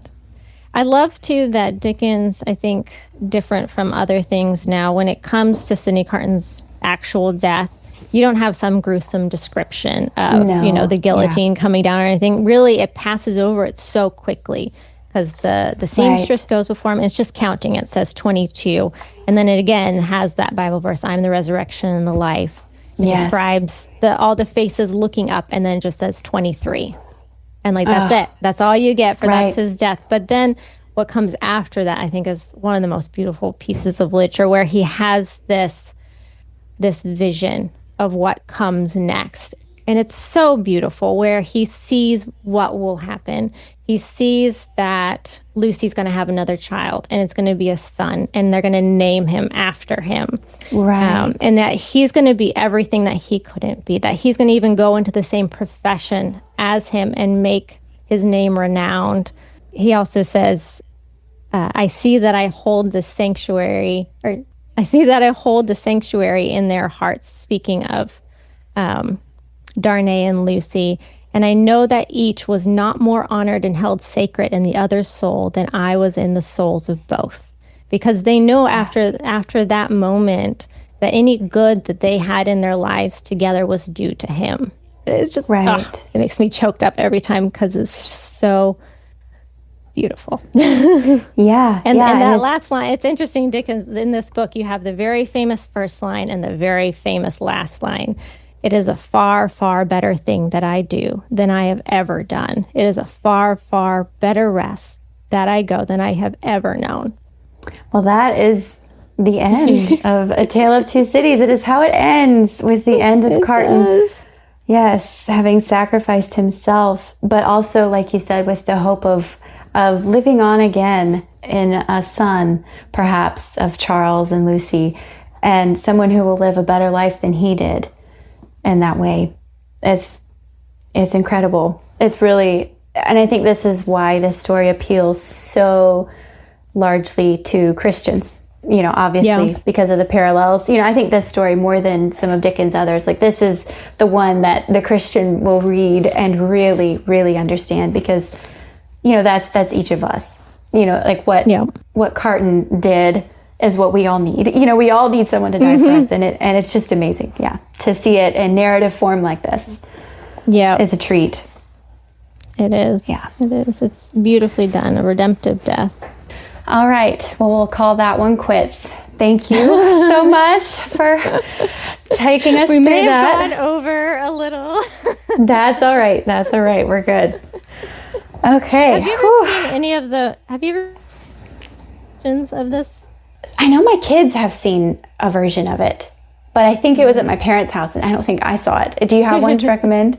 I love, too, that Dickens, I think, different from other things now, when it comes to Sydney Carton's actual death, you don't have some gruesome description of, the guillotine coming down or anything. Really, it passes over it so quickly because the seamstress goes before him. And it's just counting. It says 22. And then it again has that Bible verse, I'm the resurrection and the life. It describes all the faces looking up, and then it just says 23. And like, that's it. That's all you get for that's his death. But then what comes after that, I think, is one of the most beautiful pieces of literature, where he has this vision of what comes next. And it's so beautiful, where he sees what will happen. He sees that Lucie's going to have another child, and it's going to be a son, and they're going to name him after him. Right. And that he's going to be everything that he couldn't be, that he's going to even go into the same profession as him and make his name renowned. He also says, I see that I hold the sanctuary, or I see that I hold the sanctuary in their hearts, speaking of Darnay and Lucie, and I know that each was not more honored and held sacred in the other's soul than I was in the souls of both. Because they know after that moment that any good that they had in their lives together was due to him. It's just, it makes me choked up every time, because it's so beautiful. Yeah. And that last line, it's interesting, Dickens, in this book, you have the very famous first line and the very famous last line. It is a far, far better thing that I do than I have ever done. It is a far, far better rest that I go than I have ever known. Well, that is the end of A Tale of Two Cities. It is how it ends, with the end of Carton. Does. Yes, having sacrificed himself, but also, like you said, with the hope of living on again in a son, perhaps, of Charles and Lucie, and someone who will live a better life than he did. In that way, it's incredible. It's really, and I think this is why this story appeals so largely to Christians, obviously, because of the parallels. I think this story, more than some of Dickens' others, like, this is the one that the Christian will read and really, really understand, because, that's each of us. Like what Carton did is what we all need. We all need someone to die for us, and it's just amazing. Yeah, to see it in narrative form like this, is a treat. It is. Yeah, it is. It's beautifully done. A redemptive death. All right. Well, we'll call that one quits. Thank you so much for taking us through that. We may have gone over a little. That's all right. That's all right. We're good. Okay. Have you ever seen any of the? Have you ever versions of this? I know my kids have seen a version of it, but I think it was at my parents' house, and I don't think I saw it. Do you have one to recommend?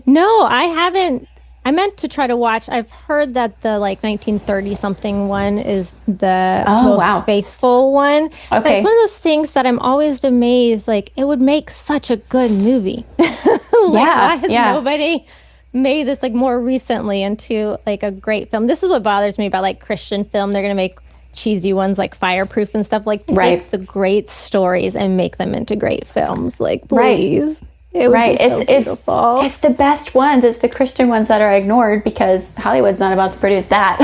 No, I haven't. I meant to try to watch. I've heard that the 1930-something one is the most faithful one. Okay. But it's one of those things that I'm always amazed. Like, it would make such a good movie. Why has nobody made this more recently into a great film? This is what bothers me about Christian film. They're going to make cheesy ones like Fireproof and stuff, take the great stories and make them into great films. Please. It would be so beautiful. It's the best ones. It's the Christian ones that are ignored, because Hollywood's not about to produce that.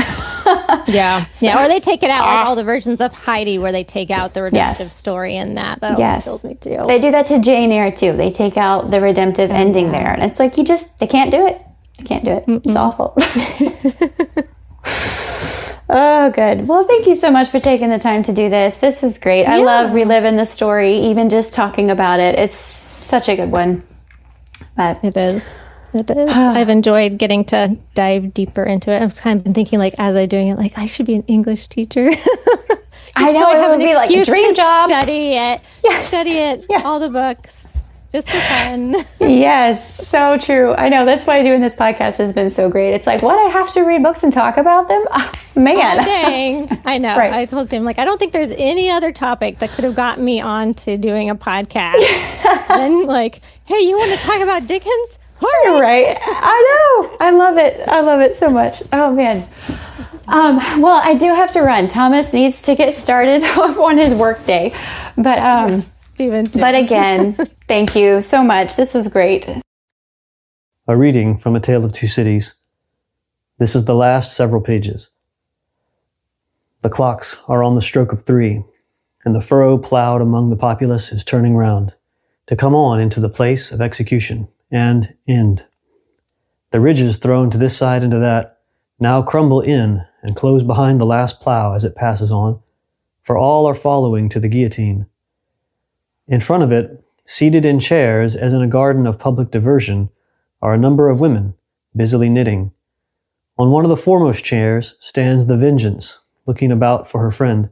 Or they take it out, like all the versions of Heidi, where they take out the redemptive story in that. That always kills me too. They do that to Jane Eyre too. They take out the redemptive ending there, and it's they can't do it. They can't do it. It's awful. Oh, good. Well, thank you so much for taking the time to do this. This is great. I love reliving the story, even just talking about it. It's such a good one. But it is. It is. I've enjoyed getting to dive deeper into it. I was kind of thinking, as I'm doing it, I should be an English teacher. I know, it would be like a dream job. Study it. Yes. Study it. Yeah. All the books. Just for fun. Yes, so true. I know, that's why doing this podcast has been so great. It's what, I have to read books and talk about them? Oh, man. Oh, dang. I know. Right. I told Sam, I don't think there's any other topic that could have gotten me on to doing a podcast. And hey, you want to talk about Dickens? Right. I know. I love it. I love it so much. Oh, man. Well, I do have to run. Thomas needs to get started on his work day. But but again, thank you so much. This was great. A reading from A Tale of Two Cities. This is the last several pages. The clocks are on the stroke of 3, and the furrow plowed among the populace is turning round, to come on into the place of execution and end. The ridges thrown to this side and to that now crumble in and close behind the last plow as it passes on, for all are following to the guillotine. In front of it, seated in chairs as in a garden of public diversion, are a number of women busily knitting. On one of the foremost chairs stands the Vengeance, looking about for her friend.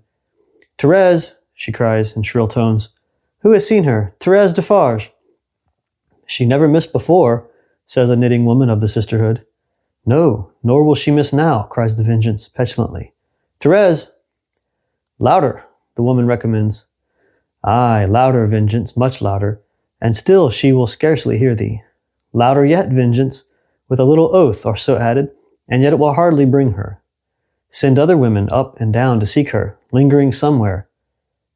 "Therese," she cries in shrill tones. "Who has seen her? Therese Defarge." "She never missed before," says a knitting woman of the sisterhood. "No, nor will she miss now," cries the Vengeance petulantly. "Therese!" "Louder," the woman recommends. "Aye, louder, Vengeance, much louder, and still she will scarcely hear thee. Louder yet, Vengeance, with a little oath or so added, and yet it will hardly bring her. Send other women up and down to seek her, lingering somewhere.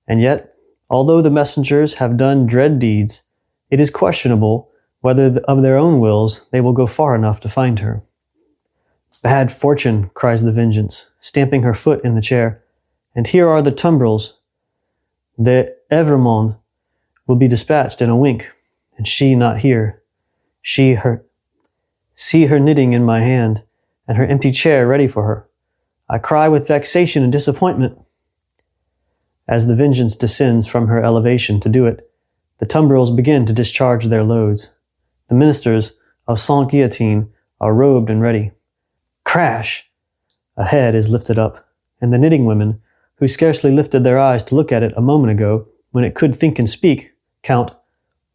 And yet, although the messengers have done dread deeds, it is questionable whether of their own wills they will go far enough to find her." "Bad fortune," cries the Vengeance, stamping her foot in the chair. "And here are the tumbrils. The Evrémonde will be dispatched in a wink, and she not here. See her knitting in my hand, and her empty chair ready for her. I cry with vexation and disappointment." As the Vengeance descends from her elevation to do it, the tumbrils begin to discharge their loads. The ministers of Saint Guillotine are robed and ready. Crash! A head is lifted up, and the knitting women, who scarcely lifted their eyes to look at it a moment ago, when it could think and speak, count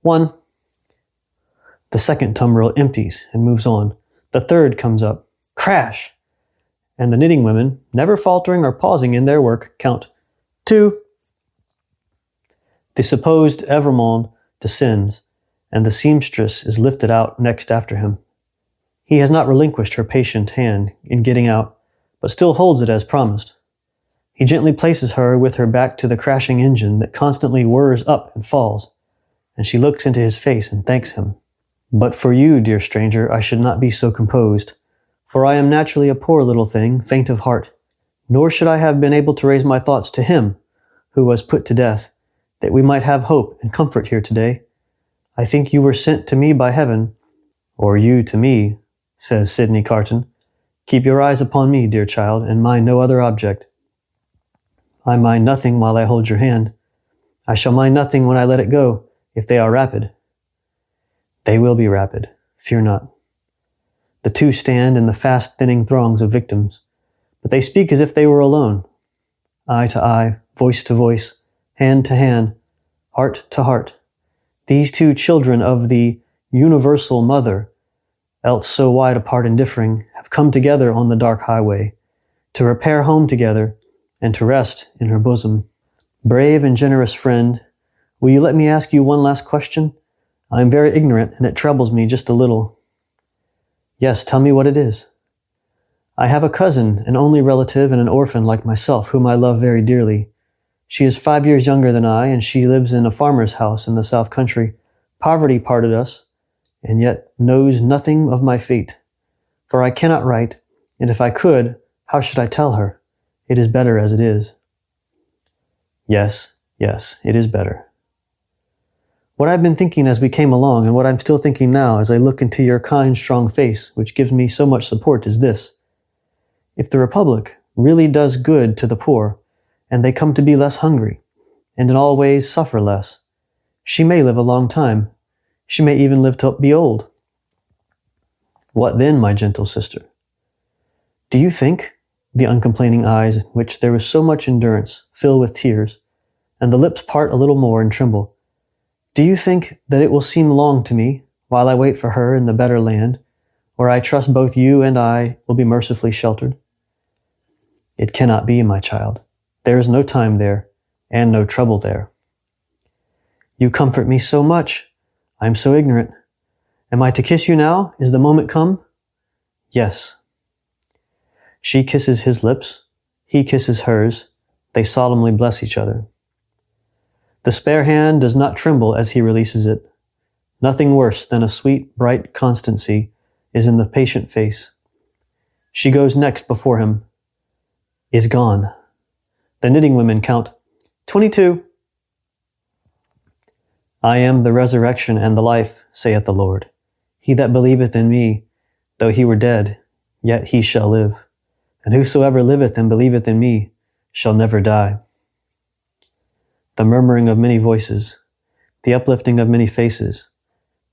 1. The second tumbril empties and moves on. The third comes up. Crash! And the knitting women, never faltering or pausing in their work, count 2. The supposed Evrémonde descends, and the seamstress is lifted out next after him. He has not relinquished her patient hand in getting out, but still holds it as promised. He gently places her with her back to the crashing engine that constantly whirs up and falls, and she looks into his face and thanks him. "But for you, dear stranger, I should not be so composed, for I am naturally a poor little thing, faint of heart, nor should I have been able to raise my thoughts to him who was put to death, that we might have hope and comfort here today. I think you were sent to me by heaven, or you to me," says Sydney Carton. "Keep your eyes upon me, dear child, and mind no other object." "I mind nothing while I hold your hand. I shall mind nothing when I let it go, if they are rapid." "They will be rapid, fear not." The two stand in the fast-thinning throngs of victims, but they speak as if they were alone. Eye to eye, voice to voice, hand to hand, heart to heart. These two children of the universal mother, else so wide apart and differing, have come together on the dark highway, to repair home together, and to rest in her bosom. "Brave and generous friend, will you let me ask you one last question? I am very ignorant, and it troubles me just a little." "Yes, tell me what it is." "I have a cousin, an only relative and an orphan like myself, whom I love very dearly. She is 5 years younger than I, and she lives in a farmer's house in the south country. Poverty parted us, and yet knows nothing of my fate. For I cannot write, and if I could, how should I tell her? It is better as it is." Yes, it is better. What I've been thinking as we came along, and what I'm still thinking now as I look into your kind, strong face, which gives me so much support, is this. If the Republic really does good to the poor, and they come to be less hungry, and in all ways suffer less, she may live a long time. She may even live to be old. What then, my gentle sister? Do you think the uncomplaining eyes, in which there was so much endurance, fill with tears, and the lips part a little more and tremble? Do you think that it will seem long to me, while I wait for her in the better land, where I trust both you and I will be mercifully sheltered? It cannot be, my child. There is no time there, and no trouble there. You comfort me so much. I am so ignorant. Am I to kiss you now? Is the moment come? Yes. She kisses his lips. He kisses hers. They solemnly bless each other. The spare hand does not tremble as he releases it. Nothing worse than a sweet, bright constancy is in the patient face. She goes next before him. Is gone. The knitting women count 22. I am the resurrection and the life, saith the Lord. He that believeth in me, though he were dead, yet he shall live. And whosoever liveth and believeth in me shall never die. The murmuring of many voices, the uplifting of many faces,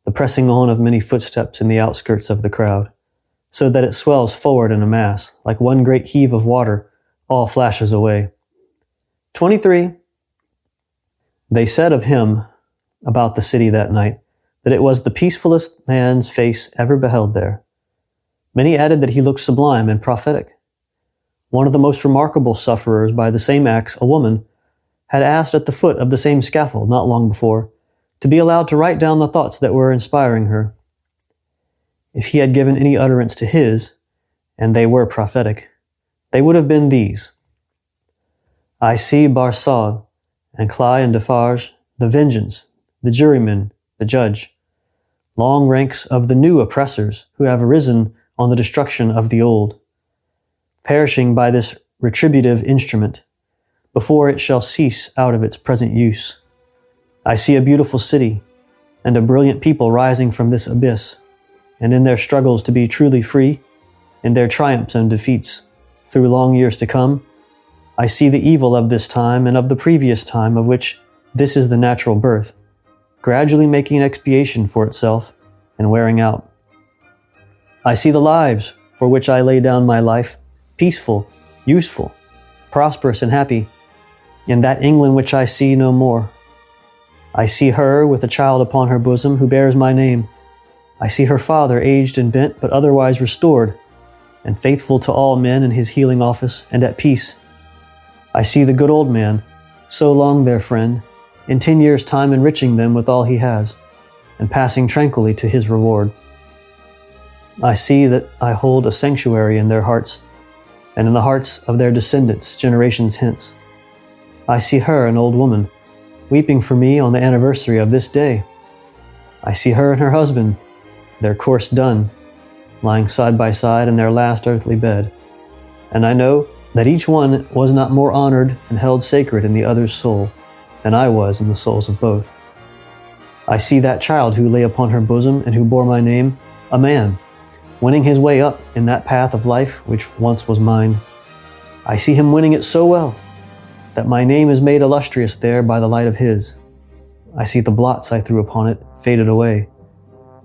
the pressing on of many footsteps in the outskirts of the crowd, so that it swells forward in a mass, like one great heave of water, all flashes away. 23. They said of him, about the city that night, that it was the peacefulest man's face ever beheld there. Many added that he looked sublime and prophetic. One of the most remarkable sufferers by the same axe, a woman, had asked at the foot of the same scaffold not long before to be allowed to write down the thoughts that were inspiring her. If he had given any utterance to his, and they were prophetic, they would have been these. I see Barsad and Cly and Defarge, the vengeance, the juryman, the judge, long ranks of the new oppressors who have arisen on the destruction of the old, perishing by this retributive instrument, before it shall cease out of its present use. I see a beautiful city, and a brilliant people rising from this abyss, and in their struggles to be truly free, in their triumphs and defeats, through long years to come, I see the evil of this time and of the previous time of which this is the natural birth, gradually making expiation for itself and wearing out. I see the lives for which I lay down my life, peaceful, useful, prosperous and happy, in that England which I see no more. I see her with a child upon her bosom who bears my name. I see her father aged and bent, but otherwise restored, and faithful to all men in his healing office and at peace. I see the good old man, so long their friend, in 10 years' time enriching them with all he has, and passing tranquilly to his reward. I see that I hold a sanctuary in their hearts, and in the hearts of their descendants generations hence. I see her, an old woman, weeping for me on the anniversary of this day. I see her and her husband, their course done, lying side by side in their last earthly bed, and I know that each one was not more honored and held sacred in the other's soul than I was in the souls of both. I see that child who lay upon her bosom and who bore my name, a man, winning his way up in that path of life which once was mine. I see him winning it so well that my name is made illustrious there by the light of his. I see the blots I threw upon it faded away.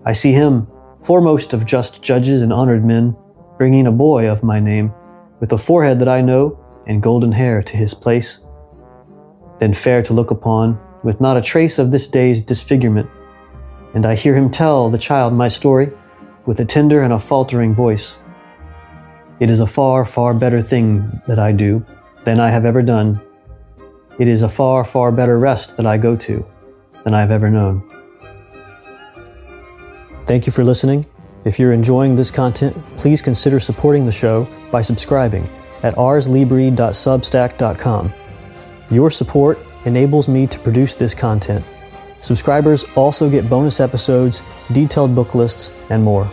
I see him, foremost of just judges and honored men, bringing a boy of my name, with a forehead that I know, and golden hair to his place, then fair to look upon, with not a trace of this day's disfigurement. And I hear him tell the child my story, with a tender and a faltering voice. It is a far, far better thing that I do than I have ever done. It is a far, far better rest that I go to than I have ever known. Thank you for listening. If you're enjoying this content, please consider supporting the show by subscribing at arslibri.substack.com. Your support enables me to produce this content. Subscribers also get bonus episodes, detailed book lists, and more.